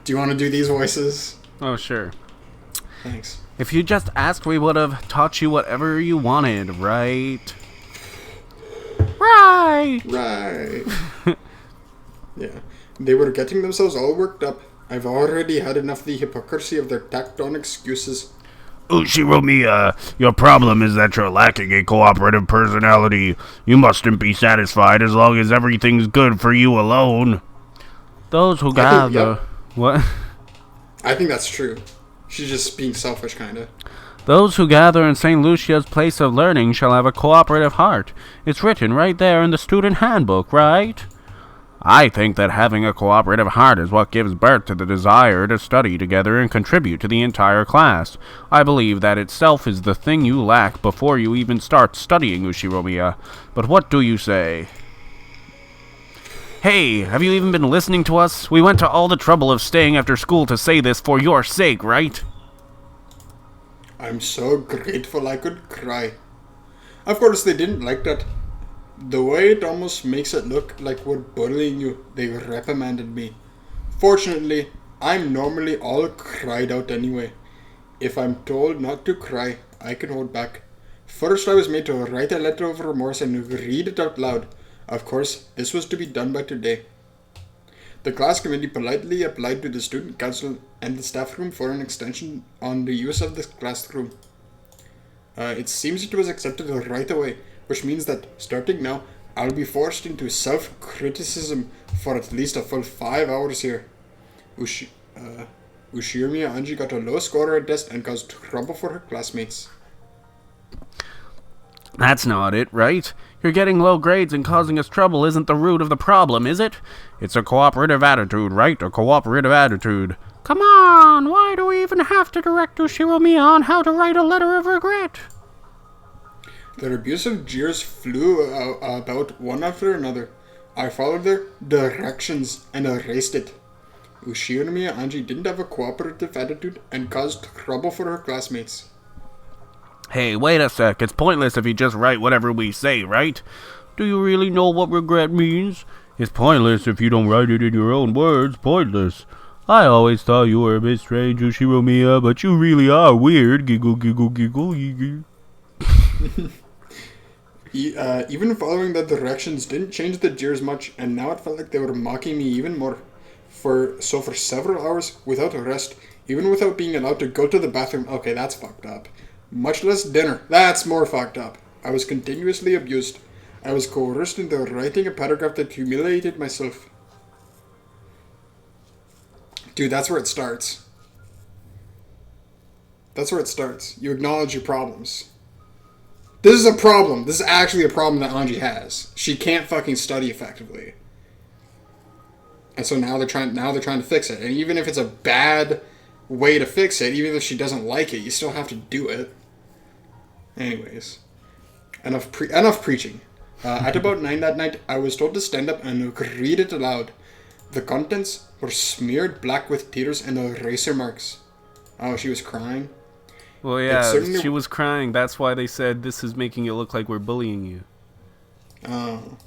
you want to do these voices? Oh sure. Thanks. If you just asked, we would have taught you whatever you wanted, right? Right! Right. Yeah. They were getting themselves all worked up. I've already had enough of the hypocrisy of their tacked-on excuses. Ushiromiya, your problem is that you're lacking a cooperative personality. You mustn't be satisfied as long as everything's good for you alone. Those who I think- gather... yep. What? I think that's true. She's just being selfish, kinda. Those who gather in St. Lucia's place of learning shall have a cooperative heart. It's written right there in the student handbook, right? I think that having a cooperative heart is what gives birth to the desire to study together and contribute to the entire class. I believe that itself is the thing you lack before you even start studying, Ushiromiya. But what do you say? Hey, have you even been listening to us? We went to all the trouble of staying after school to say this for your sake, right? I'm so grateful I could cry. Of course, they didn't like that. The way it almost makes it look like we're bullying you, they reprimanded me. Fortunately, I'm normally all cried out anyway. If I'm told not to cry, I can hold back. First, I was made to write a letter of remorse and read it out loud. Of course, this was to be done by today. The class committee politely applied to the student council and the staff room for an extension on the use of this classroom. It seems it was accepted right away, which means that, starting now, I'll be forced into self-criticism for at least a full 5 hours here. Ushirmiya Anji got a low score at test and caused trouble for her classmates. That's not it, right? You're getting low grades and causing us trouble isn't the root of the problem, is it? It's a cooperative attitude, right? A cooperative attitude. Come on, why do we even have to direct Ushiromiya on how to write a letter of regret? Their abusive jeers flew about one after another. I followed their directions and erased it. Ushirmiya Anji didn't have a cooperative attitude and caused trouble for her classmates. Hey, wait a sec. It's pointless if you just write whatever we say, right? Do you really know what regret means? It's pointless if you don't write it in your own words. Pointless. I always thought you were a bit strange, Ushiromiya, but you really are weird. Giggle, giggle, giggle, giggle. Even following the directions didn't change the jeers much, and now it felt like they were mocking me even more. for several hours without rest, even without being allowed to go to the bathroom. Okay, that's fucked up. Much less dinner. That's more fucked up. I was continuously abused. I was coerced into writing a paragraph that humiliated myself. Dude, that's where it starts. That's where it starts. You acknowledge your problems. This is a problem. This is actually a problem that Ange has. She can't fucking study effectively. And so now they're trying to fix it. And even if it's a bad way to fix it, even if she doesn't like it, you still have to do it. Anyways, enough preaching. At about 9 that night, I was told to stand up and read it aloud. The contents were smeared black with tears and eraser marks. Oh, she was crying? Well, yeah, she was crying. That's why they said this is making it look like we're bullying you. Oh.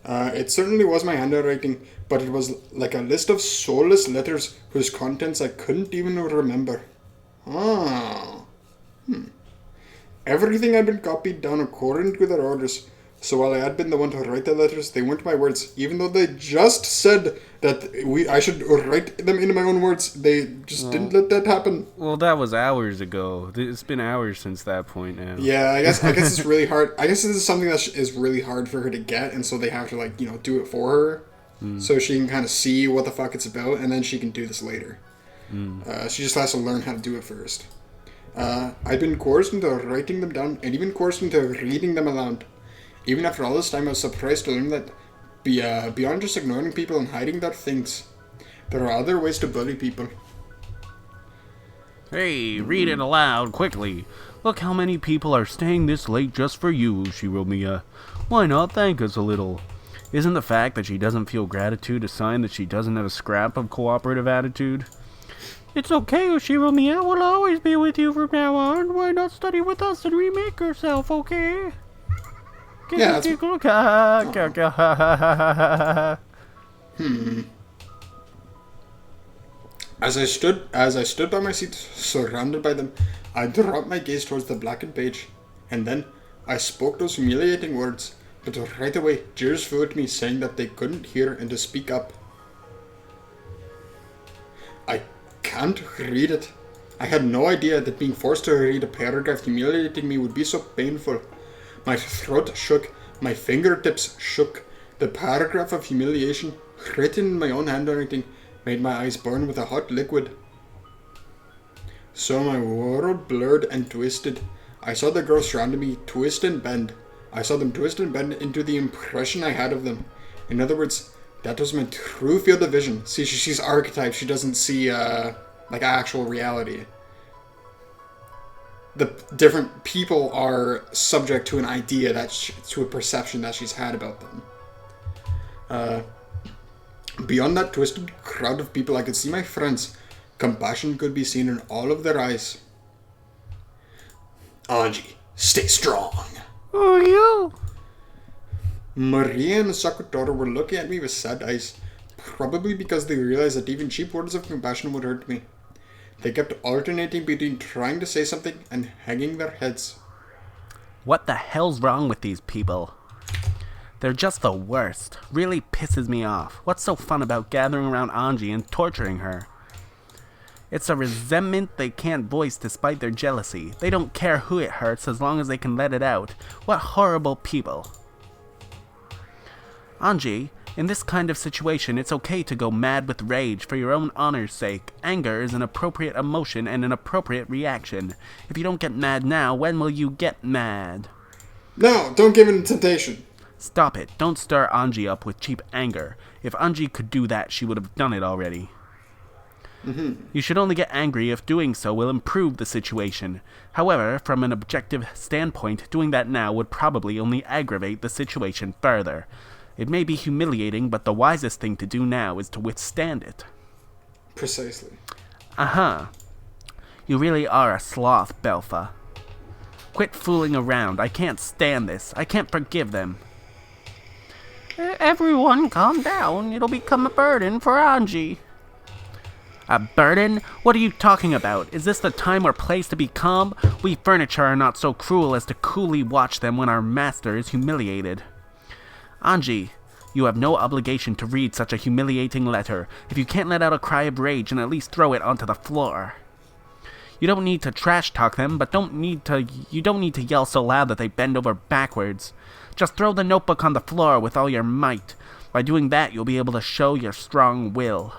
It certainly was my handwriting, but it was like a list of soulless letters whose contents I couldn't even remember. Oh. Everything had been copied down according to their orders. So while I had been the one to write the letters, they weren't my words. Even though they just said that I should write them in my own words, they just didn't let that happen. Well, that was hours ago. It's been hours since that point now. Yeah, I guess it's really hard. I guess this is something that is really hard for her to get, and so they have to do it for her, so she can kind of see what the fuck it's about, and then she can do this later. She just has to learn how to do it first. I'd been coerced into writing them down, and even coerced into reading them aloud. Even after all this time, I was surprised to learn that beyond just ignoring people and hiding their things, there are other ways to bully people. Hey, read it aloud, quickly. Look how many people are staying this late just for you, Shiromiya. Why not thank us a little? Isn't the fact that she doesn't feel gratitude a sign that she doesn't have a scrap of cooperative attitude? It's okay, Shiromiya. We'll always be with you from now on. Why not study with us and remake yourself, okay? Yeah, As I stood by my seat, surrounded by them, I dropped my gaze towards the blackened page, and then I spoke those humiliating words. But right away, jeers flew at me, saying that they couldn't hear and to speak up. I can't read it. I had no idea that being forced to read a paragraph humiliating me would be so painful. My throat shook, my fingertips shook. The paragraph of humiliation, written in my own handwriting, made my eyes burn with a hot liquid. So my world blurred and twisted. I saw the girls surrounding me twist and bend. I saw them twist and bend into the impression I had of them. In other words, that was my true field of vision. See, she's archetype. She doesn't see, actual reality. The different people are subject to an idea to a perception that she's had about them. Beyond that twisted crowd of people, I could see my friends. Compassion could be seen in all of their eyes. Ange, stay strong. Who are you? Maria and Sakutaro were looking at me with sad eyes, probably because they realized that even cheap words of compassion would hurt me. They kept alternating between trying to say something and hanging their heads. What the hell's wrong with these people? They're just the worst. Really pisses me off. What's so fun about gathering around Ange and torturing her? It's a resentment they can't voice despite their jealousy. They don't care who it hurts as long as they can let it out. What horrible people. Ange, in this kind of situation, it's okay to go mad with rage for your own honor's sake. Anger is an appropriate emotion and an appropriate reaction. If you don't get mad now, when will you get mad? No, don't give in to temptation. Stop it. Don't stir Ange up with cheap anger. If Ange could do that, she would have done it already. You should only get angry if doing so will improve the situation. However, from an objective standpoint, doing that now would probably only aggravate the situation further. It may be humiliating, but the wisest thing to do now is to withstand it. Precisely. You really are a sloth, Belfa. Quit fooling around. I can't stand this. I can't forgive them. Everyone calm down. It'll become a burden for Ange. A burden? What are you talking about? Is this the time or place to be calm? We furniture are not so cruel as to coolly watch them when our master is humiliated. Ange, You have no obligation to read such a humiliating letter. If you can't let out a cry of rage, then at least throw it onto the floor. You don't need to trash talk them, but you don't need to yell so loud that they bend over backwards. Just throw the notebook on the floor with all your might. By doing that, you'll be able to show your strong will.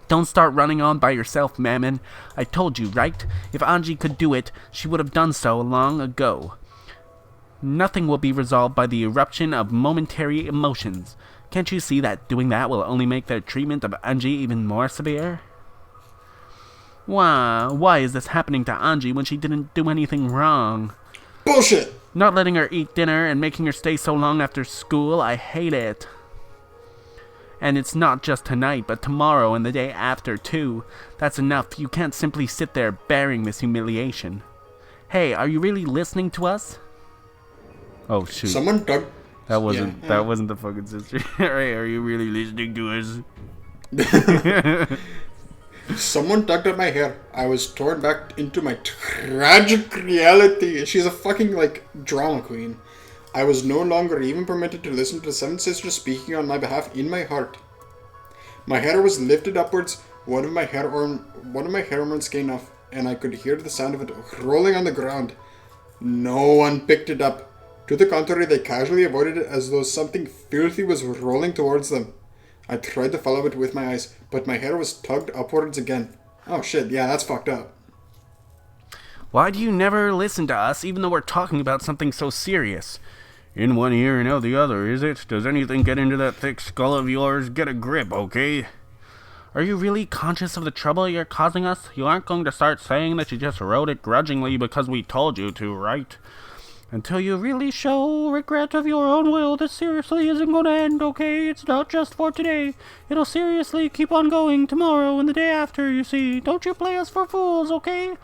Don't start running on by yourself, Mammon. I told you, right? If Ange could do it, she would have done so long ago. Nothing will be resolved by the eruption of momentary emotions. Can't you see that doing that will only make their treatment of Ange even more severe? Why is this happening to Ange when she didn't do anything wrong? Bullshit! Not letting her eat dinner and making her stay so long after school, I hate it. And it's not just tonight, but tomorrow and the day after, too. That's enough. You can't simply sit there bearing this humiliation. Hey, are you really listening to us? Oh, shoot. Someone dug... That wasn't the fucking sister. Alright, are you really listening to us? Someone tugged at my hair. I was torn back into my tragic reality. She's a fucking, drama queen. I was no longer even permitted to listen to the Seven Sisters speaking on my behalf in my heart. My hair was lifted upwards, one of my hair ornaments came off, and I could hear the sound of it rolling on the ground. No one picked it up. To the contrary, they casually avoided it as though something filthy was rolling towards them. I tried to follow it with my eyes, but my hair was tugged upwards again. Oh shit, yeah, that's fucked up. Why do you never listen to us, even though we're talking about something so serious? In one ear and out the other, is it? Does anything get into that thick skull of yours? Get a grip, okay? Are you really conscious of the trouble you're causing us? You aren't going to start saying that you just wrote it grudgingly because we told you to, right? Until you really show regret of your own will, this seriously isn't going to end, okay? It's not just for today. It'll seriously keep on going tomorrow and the day after, you see. Don't you play us for fools, okay?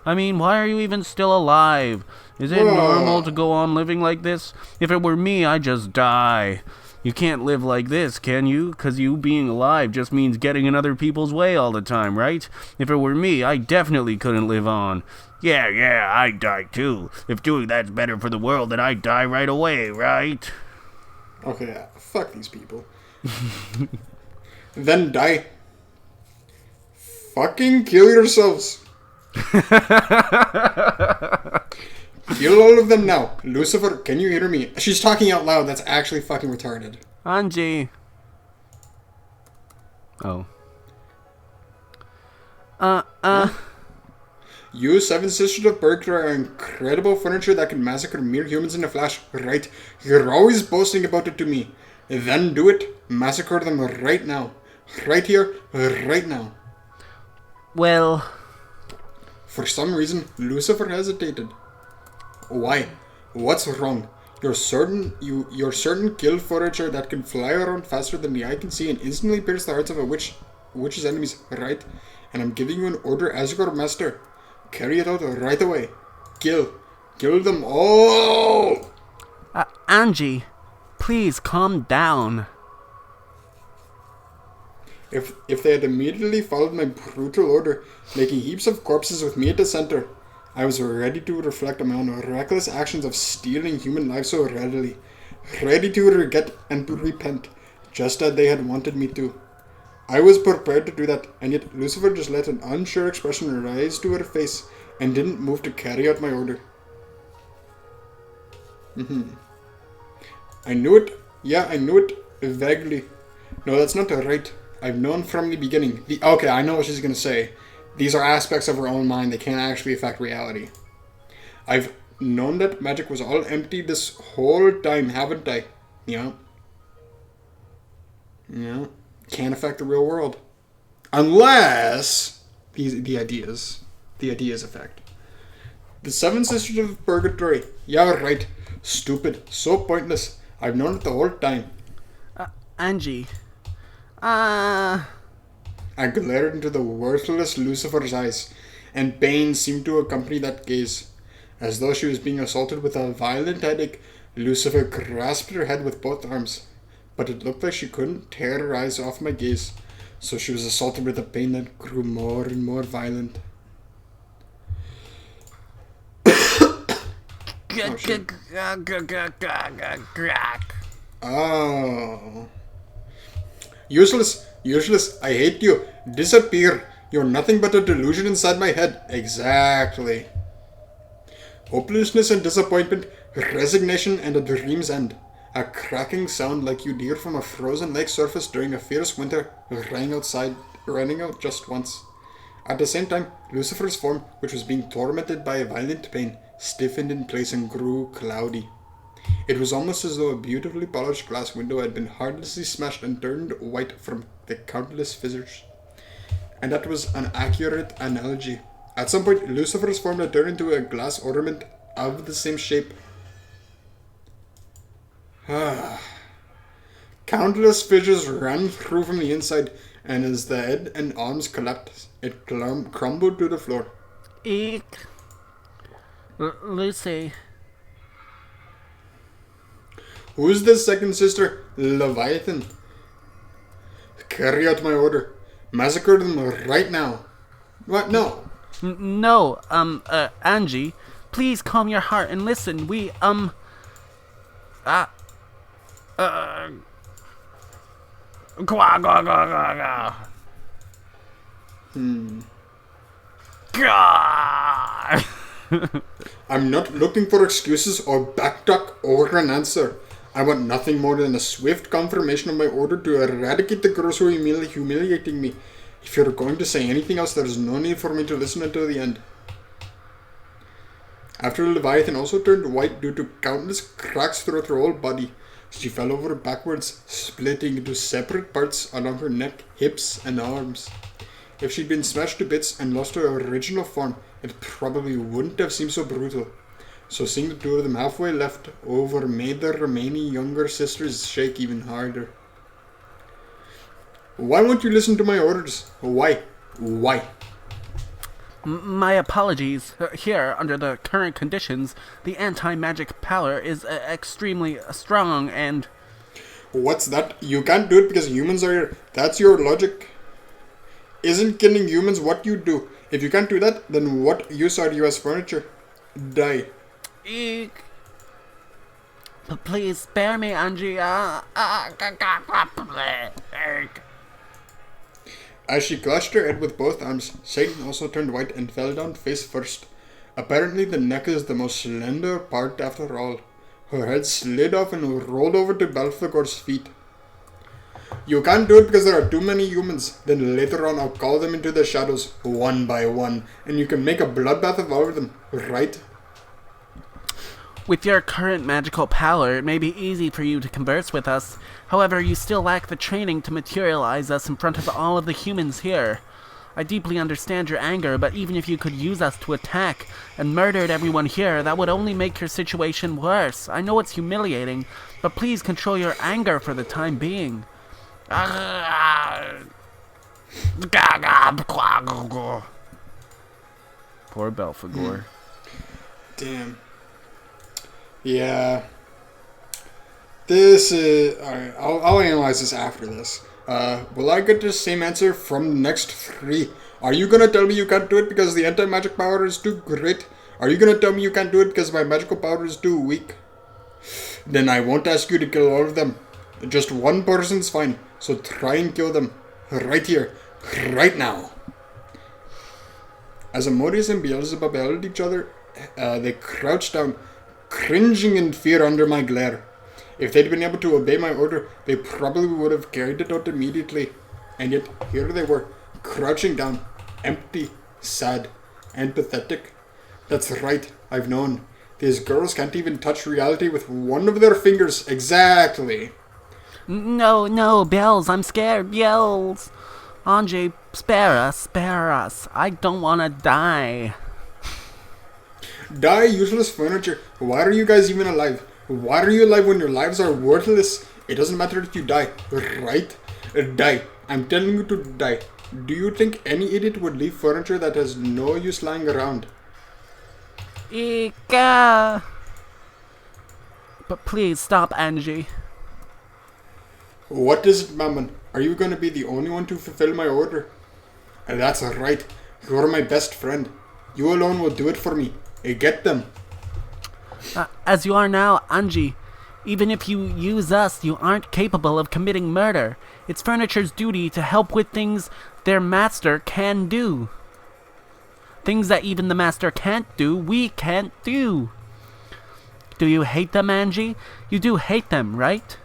I mean, why are you even still alive? Is it normal to go on living like this? If it were me, I'd just die. You can't live like this, can you? 'Cause you being alive just means getting in other people's way all the time, right? If it were me, I definitely couldn't live on. Yeah, I'd die too. If doing that's better for the world, then I'd die right away, right? Okay, fuck these people. Then die. Fucking kill yourselves. Kill all of them now. Lucifer, can you hear me? She's talking out loud. That's actually fucking retarded. Ange. Oh. You Seven Sisters of Berkeley are incredible furniture that can massacre mere humans in a flash, right? You're always boasting about it to me. Then do it. Massacre them right now. Right here, right now. Well... For some reason, Lucifer hesitated. Why? What's wrong? You're certain kill furniture that can fly around faster than the eye can see and instantly pierce the hearts of a witch's enemies, right? And I'm giving you an order as your master. Carry it out right away. Kill them all! Ange, please calm down. If they had immediately followed my brutal order, making heaps of corpses with me at the center, I was ready to reflect on my own reckless actions of stealing human lives so readily. Ready to regret and to repent, just as they had wanted me to. I was prepared to do that, and yet Lucifer just let an unsure expression rise to her face and didn't move to carry out my order. I knew it. Yeah, I knew it. Vaguely. No, that's not right. I've known from the beginning. Okay, I know what she's gonna say. These are aspects of her own mind. They can't actually affect reality. I've known that magic was all empty this whole time, haven't I? Yeah. Can't affect the real world. Unless the ideas affect. The Seven Sisters of Purgatory. Yeah, right. Stupid. So pointless. I've known it the whole time. Ange. I glared into the worthless Lucifer's eyes, and pain seemed to accompany that gaze. As though she was being assaulted with a violent headache, Lucifer grasped her head with both arms. But it looked like she couldn't tear her eyes off my gaze, so she was assaulted with a pain that grew more and more violent. Oh. Useless, useless, I hate you. Disappear. You're nothing but a delusion inside my head. Exactly. Hopelessness and disappointment, resignation and a dream's end. A cracking sound like you'd hear from a frozen lake surface during a fierce winter rang out just once. At the same time, Lucifer's form, which was being tormented by a violent pain, stiffened in place and grew cloudy. It was almost as though a beautifully polished glass window had been heartlessly smashed and turned white from the countless fissures. And that was an accurate analogy. At some point, Lucifer's form had turned into a glass ornament of the same shape. Countless fissures ran through from the inside, and as the head and arms collapsed, it crumbled to the floor. Eek. Lucy. Who's this second sister? Leviathan. Carry out my order. Massacre them right now. What? No. No, Angie, please calm your heart and listen. Gah, gah, gah, gah, gah. I'm not looking for excuses or backtalk or an answer. I want nothing more than a swift confirmation of my order to eradicate the girls who are humiliating me. If you're going to say anything else, there's no need for me to listen until the end. After Leviathan also turned white due to countless cracks throughout her whole body, she fell over backwards, splitting into separate parts along her neck, hips, and arms. If she'd been smashed to bits and lost her original form, it probably wouldn't have seemed so brutal. So seeing the two of them halfway left over made their remaining younger sisters shake even harder. Why won't you listen to my orders? Why? Why? My apologies. Here, under the current conditions, the anti-magic power is extremely strong and... What's that? You can't do it because humans are here. That's your logic. Isn't killing humans what you do? If you can't do that, then what use are you as furniture? Die. Eek. Please spare me, Angie. As she clutched her head with both arms, Satan also turned white and fell down face first. Apparently the neck is the most slender part after all. Her head slid off and rolled over to Belphegor's feet. You can't do it because there are too many humans. Then later on I'll call them into the shadows, one by one, and you can make a bloodbath of all of them, right? With your current magical power, it may be easy for you to converse with us. However, you still lack the training to materialize us in front of all of the humans here. I deeply understand your anger, but even if you could use us to attack and murdered everyone here, that would only make your situation worse. I know it's humiliating, but please control your anger for the time being. Poor Belphegor. Damn. Yeah. This is... Alright, I'll analyze this after this. Will I get the same answer from the next three? Are you gonna tell me you can't do it because the anti-magic power is too great? Are you gonna tell me you can't do it because my magical power is too weak? Then I won't ask you to kill all of them. Just one person's fine, so try and kill them. Right here. Right now. As Amorius and Beelzebub held each other, they crouched down, cringing in fear under my glare. If they'd been able to obey my order, they probably would have carried it out immediately. And yet, here they were, crouching down, empty, sad, and pathetic. That's right, I've known. These girls can't even touch reality with one of their fingers. Exactly. No, Bells, I'm scared. Bells. Ange, spare us. I don't want to die. Die, useless furniture. Why are you guys even alive? Why are you alive when your lives are worthless? It doesn't matter if you die, right? Die. I'm telling you to die. Do you think any idiot would leave furniture that has no use lying around? Ika. But please stop, Angie. What is it, Mammon? Are you going to be the only one to fulfill my order? That's right. You're my best friend. You alone will do it for me. Get them. As you are now, Angie, Even if you use us, you aren't capable of committing murder. It's furniture's duty to help with things their master can do. Things that even the master can't do, we can't do. Do you hate them, Angie? You do hate them, right?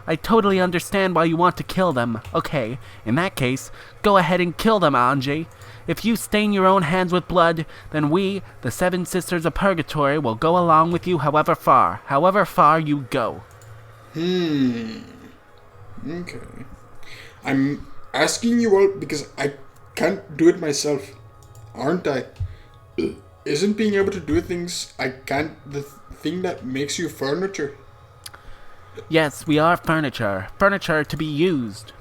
I totally understand why you want to kill them. Okay, in that case, go ahead and kill them, Angie. If you stain your own hands with blood, then we, the Seven Sisters of Purgatory, will go along with you however far you go. Okay. I'm asking you all because I can't do it myself, aren't I? Isn't being able to do things I can't the thing that makes you furniture? Yes, we are furniture. Furniture to be used.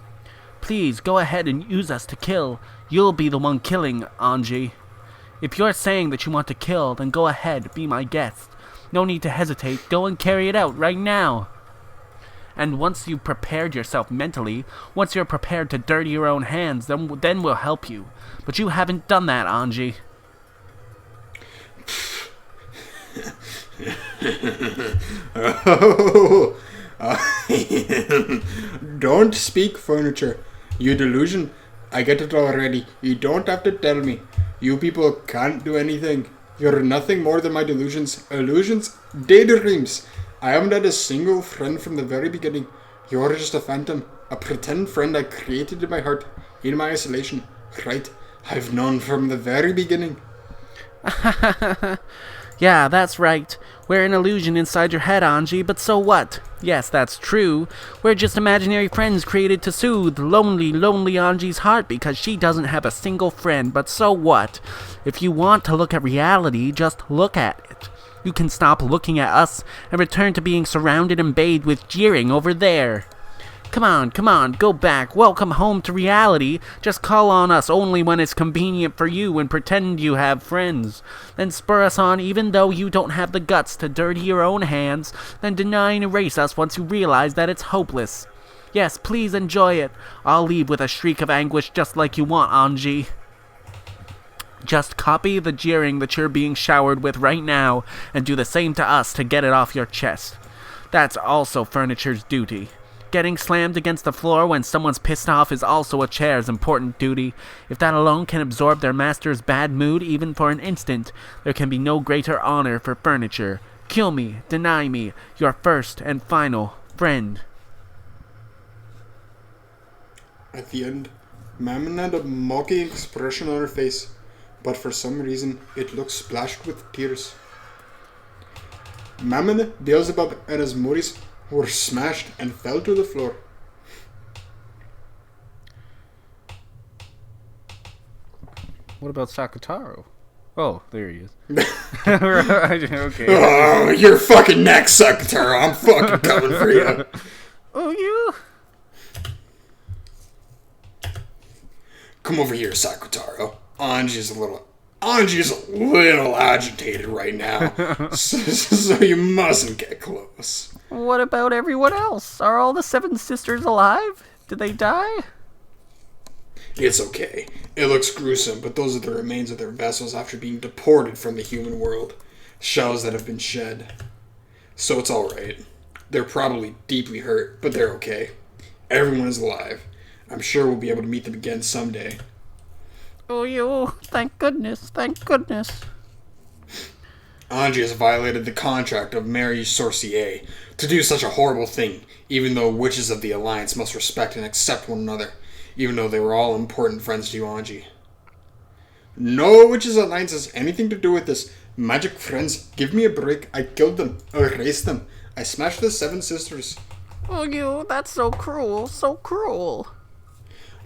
Please, go ahead and use us to kill. You'll be the one killing, Angie. If you're saying that you want to kill, then go ahead, be my guest. No need to hesitate, go and carry it out right now. And once you've prepared yourself mentally, once you're prepared to dirty your own hands, then we'll help you. But you haven't done that, Angie. Don't speak, furniture. You delusion. I get it already. You don't have to tell me. You people can't do anything. You're nothing more than my delusions. Illusions? Daydreams. I haven't had a single friend from the very beginning. You're just a phantom. A pretend friend I created in my heart. In my isolation. Right? I've known from the very beginning. Yeah, that's right. We're an illusion inside your head, Angie, but so what? Yes, that's true. We're just imaginary friends created to soothe lonely Angie's heart because she doesn't have a single friend, but so what? If you want to look at reality, just look at it. You can stop looking at us and return to being surrounded and bathed with jeering over there. Come on, go back. Welcome home to reality. Just call on us only when it's convenient for you and pretend you have friends. Then spur us on even though you don't have the guts to dirty your own hands. Then deny and erase us once you realize that it's hopeless. Yes, please enjoy it. I'll leave with a shriek of anguish just like you want, Angie. Just copy the jeering that you're being showered with right now and do the same to us to get it off your chest. That's also furniture's duty. Getting slammed against the floor when someone's pissed off is also a chair's important duty. If that alone can absorb their master's bad mood even for an instant, there can be no greater honor for furniture. Kill me, deny me, your first and final friend. At the end, Mammon had a mocking expression on her face, but for some reason it looked splashed with tears. Mammon, Beelzebub, and his Moris were smashed and fell to the floor. What about Sakutaro? Oh, there he is. Okay. Oh, you're fucking next, Sakutaro. I'm fucking coming for you. Oh, you? Come over here, Sakutaro. Anji's a little agitated right now, so you mustn't get close. What about everyone else? Are all the Seven Sisters alive? Did they die? It's okay. It looks gruesome, but those are the remains of their vessels after being deported from the human world. Shells that have been shed. So it's alright. They're probably deeply hurt, but they're okay. Everyone is alive. I'm sure we'll be able to meet them again someday. Oh, you. Thank goodness. Ange has violated the contract of Mary Sorcier to do such a horrible thing, even though witches of the Alliance must respect and accept one another, even though they were all important friends to Ange. No witches Alliance has anything to do with this. Magic friends, give me a break. I killed them. I erased them. I smashed the Seven Sisters. Oh, you. That's so cruel.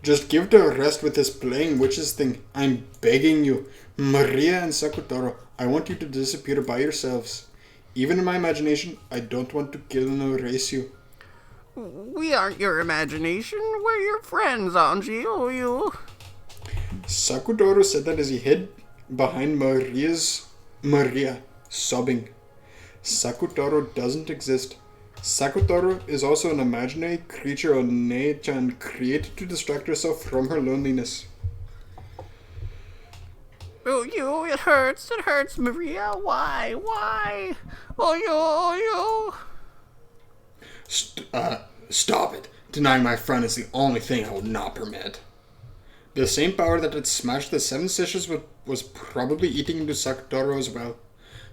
Just give it a rest with this playing witches thing. I'm begging you. Maria and Sakutaro, I want you to disappear by yourselves. Even in my imagination, I don't want to kill and erase you. We aren't your imagination. We're your friends, Angie. Oh, you. Sakutaro said that as he hid behind Maria, sobbing. Sakutaro doesn't exist. Sakutaro is also an imaginary creature on Nei-chan created to distract herself from her loneliness. Oh, you, it hurts, Maria. Why? Oh, you. Stop it. Denying my friend is the only thing I will not permit. The same power that had smashed the Seven Sisters was probably eating into Sakutaro as well.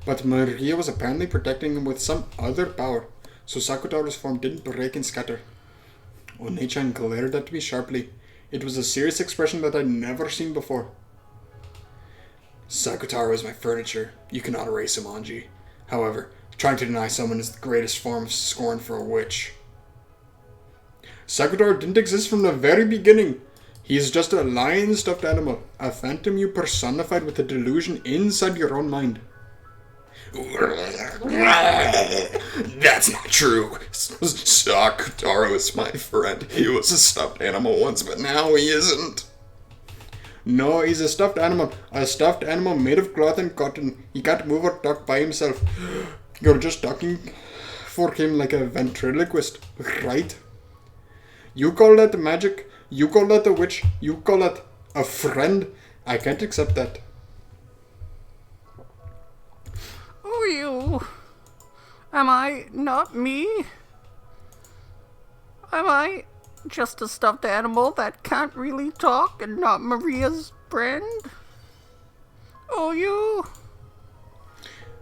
But Maria was apparently protecting him with some other power, so Sakutaro's form didn't break and scatter. One-chan glared at me sharply. It was a serious expression that I'd never seen before. Sakutaro is my furniture. You cannot erase him, Anji. However, trying to deny someone is the greatest form of scorn for a witch. Sakutaro didn't exist from the very beginning. He is just a lion stuffed animal, a phantom you personified with a delusion inside your own mind. That's not true. Sakutaro is my friend. He was a stuffed animal once, but now he isn't. No, he's a stuffed animal made of cloth and cotton. He can't move or talk by himself. You're just talking for him like a ventriloquist, right? You call that magic? You call that a witch? You call that a friend? I can't accept that. Oh, you. Am I not me? Am I just a stuffed animal that can't really talk and not Maria's friend? Oh, you.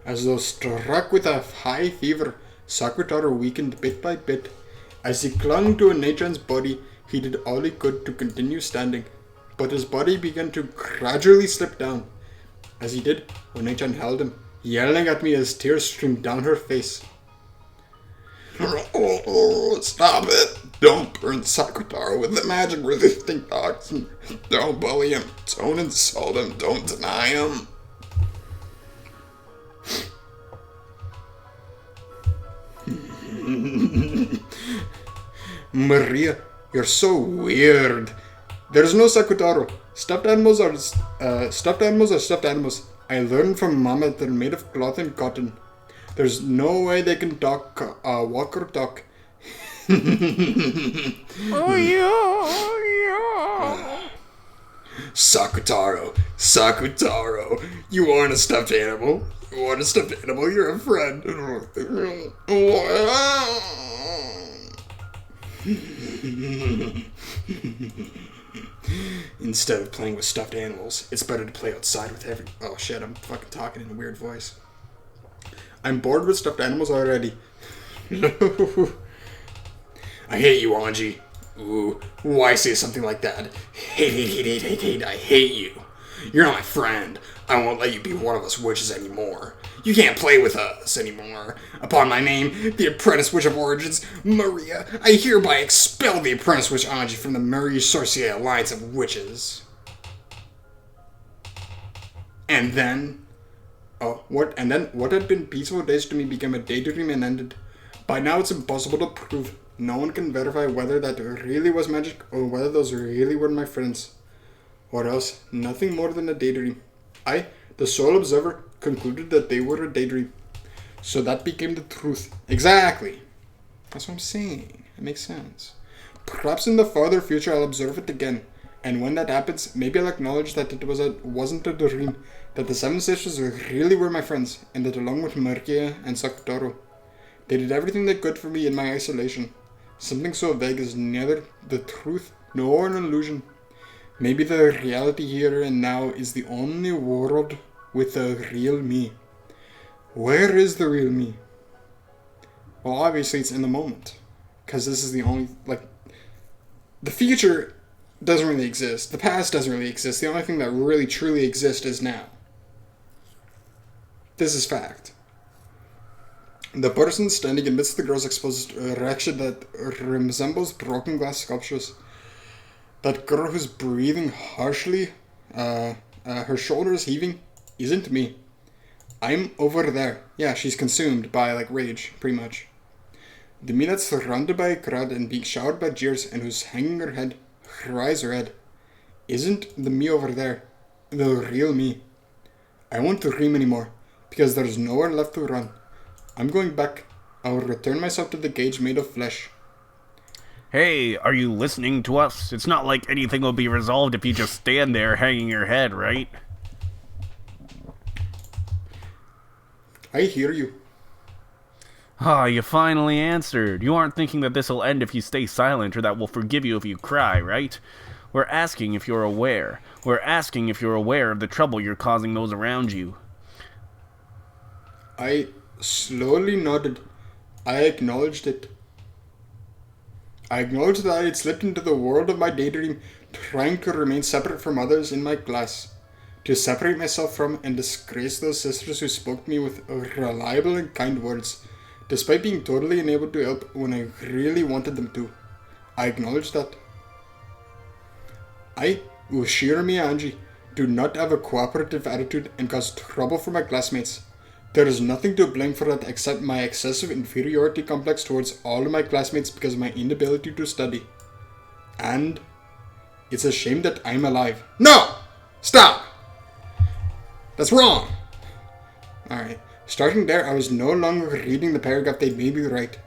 As though struck with a high fever, Sakutaro weakened bit by bit. As he clung to Onechan's body, he did all he could to continue standing, but his body began to gradually slip down. As he did, Onechan held him, yelling at me as tears streamed down her face. Oh, stop it! Don't burn Sakutaro with the magic-resisting toxin. Don't bully him. Don't insult him. Don't deny him. Maria, you're so weird. There's no Sakutaro. Stuffed animals are stuffed animals. I learned from Mama that they're made of cloth and cotton. There's no way they can walk or talk. Oh, you. Sakutaro, you aren't a stuffed animal. You aren't a stuffed animal, you're a friend. Instead of playing with stuffed animals, it's better to play outside with every... Oh shit, I'm fucking talking in a weird voice. I'm bored with stuffed animals already. I hate you, Anji. Ooh, why say something like that? Hate, I hate you. You're not my friend. I won't let you be one of us witches anymore. You can't play with us anymore. Upon my name, the Apprentice Witch of Origins, Maria, I hereby expel the Apprentice Witch Anji from the Marie Sorcier Alliance of Witches. And then... what had been peaceful days to me became a daydream and ended. By now it's impossible to prove. No one can verify whether that really was magic or whether those really were my friends. Or else, nothing more than a daydream. I, the sole observer, concluded that they were a daydream. So that became the truth. Exactly. That's what I'm saying. It makes sense. Perhaps in the farther future I'll observe it again. And when that happens, maybe I'll acknowledge that it wasn't a dream. That the Seven Sisters really were my friends. And that along with Maria and Sakutaro, they did everything they could for me in my isolation. Something so vague is neither the truth nor an illusion. Maybe the reality here and now is the only world with a real me. Where is the real me? Well, obviously it's in the moment. Because this is the only, the future doesn't really exist. The past doesn't really exist. The only thing that really truly exists is now. This is fact. The person standing amidst the girl's exposed erection that resembles broken glass sculptures. That girl who's breathing harshly, her shoulders heaving, isn't me. I'm over there. Yeah, she's consumed by, rage, pretty much. The me that's surrounded by a crowd and being showered by jeers and who's hanging her head, her eyes red, isn't the me over there, the real me. I won't dream anymore, because there's nowhere left to run. I'm going back. I will return myself to the cage made of flesh. Hey, are you listening to us? It's not like anything will be resolved if you just stand there hanging your head, right? I hear you. Ah, you finally answered. You aren't thinking that this'll end if you stay silent or that we'll forgive you if you cry, right? We're asking if you're aware. We're asking if you're aware of the trouble you're causing those around you. I slowly nodded. I acknowledged it. I acknowledged that I had slipped into the world of my daydream, trying to remain separate from others in my class. To separate myself from and disgrace those sisters who spoke to me with reliable and kind words, despite being totally unable to help when I really wanted them to. I acknowledged that. I, Ushirami Anji, do not have a cooperative attitude and cause trouble for my classmates. There is nothing to blame for that except my excessive inferiority complex towards all of my classmates because of my inability to study. And it's a shame that I'm alive. No! Stop! That's wrong! Alright. Starting there, I was no longer reading the paragraph they made me write.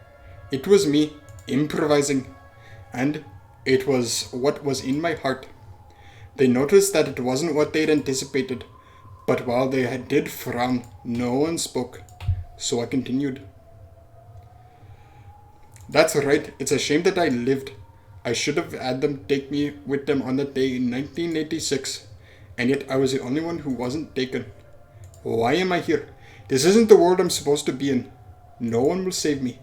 It was me improvising. And it was what was in my heart. They noticed that it wasn't what they'd anticipated. But while they did frown, no one spoke. So I continued. That's right, it's a shame that I lived. I should have had them take me with them on that day in 1986. And yet I was the only one who wasn't taken. Why am I here? This isn't the world I'm supposed to be in. No one will save me.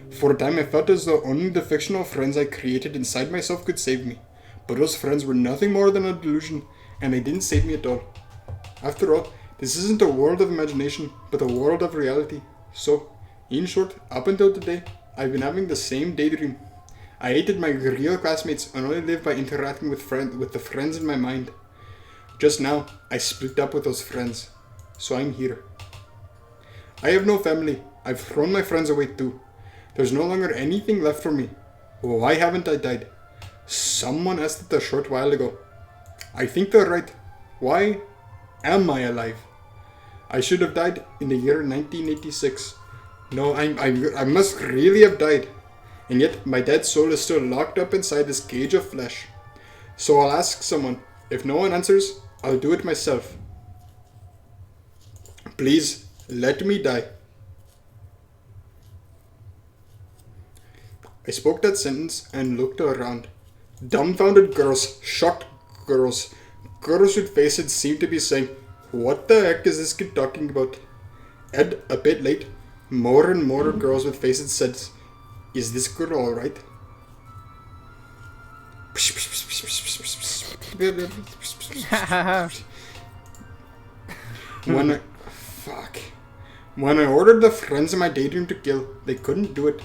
For a time I felt as though only the fictional friends I created inside myself could save me. But those friends were nothing more than a delusion, and they didn't save me at all. After all, this isn't a world of imagination, but a world of reality. So, in short, up until today, I've been having the same daydream. I hated my real classmates and only lived by interacting with the friends in my mind. Just now, I split up with those friends. So I'm here. I have no family. I've thrown my friends away too. There's no longer anything left for me. Why haven't I died? Someone asked it a short while ago. I think they're right. Why am I alive? I should have died in the year 1986. No, I must really have died. And yet, my dead soul is still locked up inside this cage of flesh. So I'll ask someone. If no one answers, I'll do it myself. Please, let me die. I spoke that sentence and looked around. Dumbfounded girls, shocked girls, girls with faces seemed to be saying, "What the heck is this kid talking about?" And a bit late, more and more girls with faces said, "Is this girl alright?" When I ordered the friends in my daydream to kill, they couldn't do it.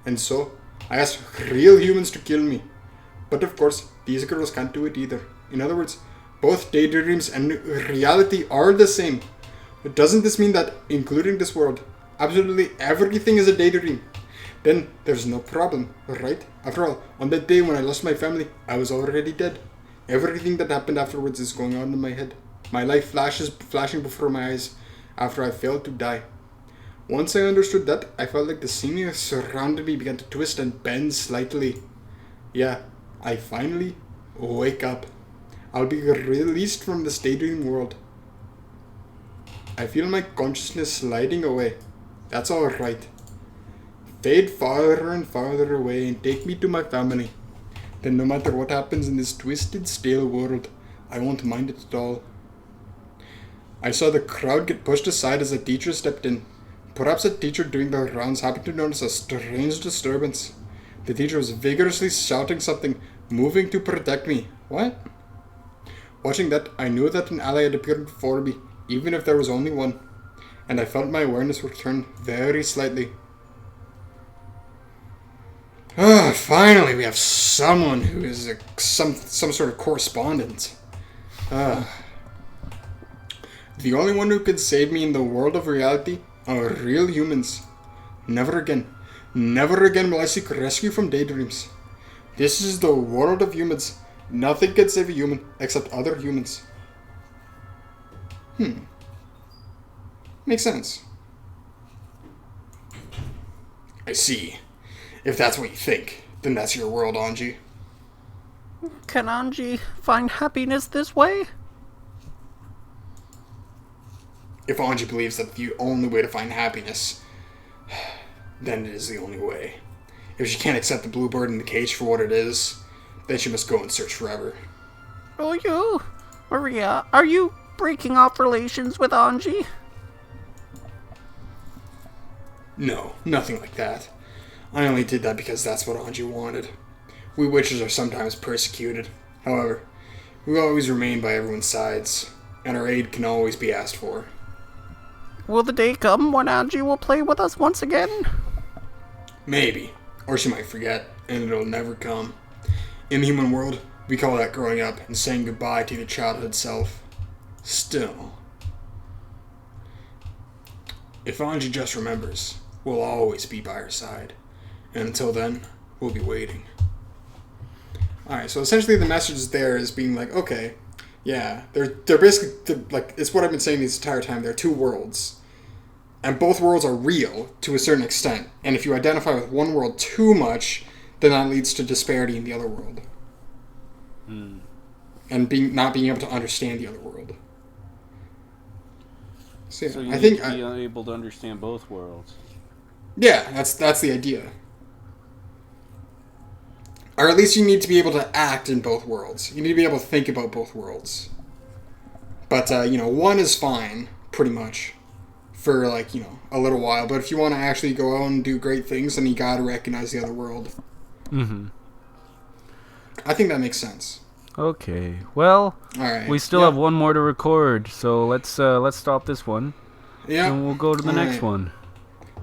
And so, I asked real humans to kill me. But of course, these girls can't do it either. In other words, both daydreams and reality are the same. But doesn't this mean that, including this world, absolutely everything is a daydream? Then there's no problem, right? After all, on that day when I lost my family, I was already dead. Everything that happened afterwards is going on in my head. My life flashing before my eyes after I failed to die. Once I understood that, I felt like the scenery surrounding me began to twist and bend slightly. Yeah, I finally wake up. I'll be released from this daydream world. I feel my consciousness sliding away. That's alright. Fade farther and farther away and take me to my family. Then no matter what happens in this twisted, stale world, I won't mind it at all. I saw the crowd get pushed aside as a teacher stepped in. Perhaps a teacher doing the rounds happened to notice a strange disturbance. The teacher was vigorously shouting something, moving to protect me. What? Watching that, I knew that an ally had appeared before me, even if there was only one. And I felt my awareness return very slightly. Finally, we have someone who is some sort of correspondent. The only one who can save me in the world of reality are real humans. Never again will I seek rescue from daydreams. This is the world of humans. Nothing can save a human except other humans. Makes sense. I see. If that's what you think, then that's your world, Anji. Can Anji find happiness this way? If Anji believes that the only way to find happiness then it is the only way. If she can't accept the bluebird in the cage for what it is, then she must go and search forever. Oh, you? Maria, are you breaking off relations with Ange? No, nothing like that. I only did that because that's what Ange wanted. We witches are sometimes persecuted. However, we always remain by everyone's sides, and our aid can always be asked for. Will the day come when Ange will play with us once again? Maybe. Or she might forget, and it'll never come. In the human world, we call that growing up and saying goodbye to your childhood self. Still, if Ange just remembers, we'll always be by her side. And until then, we'll be waiting. Alright, so essentially the message there is being like, okay, yeah, they're basically, like, it's what I've been saying this entire time, there are two worlds. And both worlds are real, to a certain extent. And if you identify with one world too much, then that leads to disparity in the other world. And not being able to understand the other world. So, yeah, So you I need think to be able to understand both worlds. yeah, that's the idea. Or at least you need to be able to act in both worlds. You need to be able to think about both worlds. But, one is fine, pretty much, for, like, a little while. But if you want to actually go out and do great things, then you gotta recognize the other world. Mm-hmm. I think that makes sense. Okay. Well, All right. we still have one more to record, so let's stop this one, Yeah. and we'll go to the All next right. one.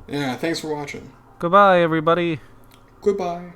Yeah, thanks for watching. Goodbye, everybody. Goodbye.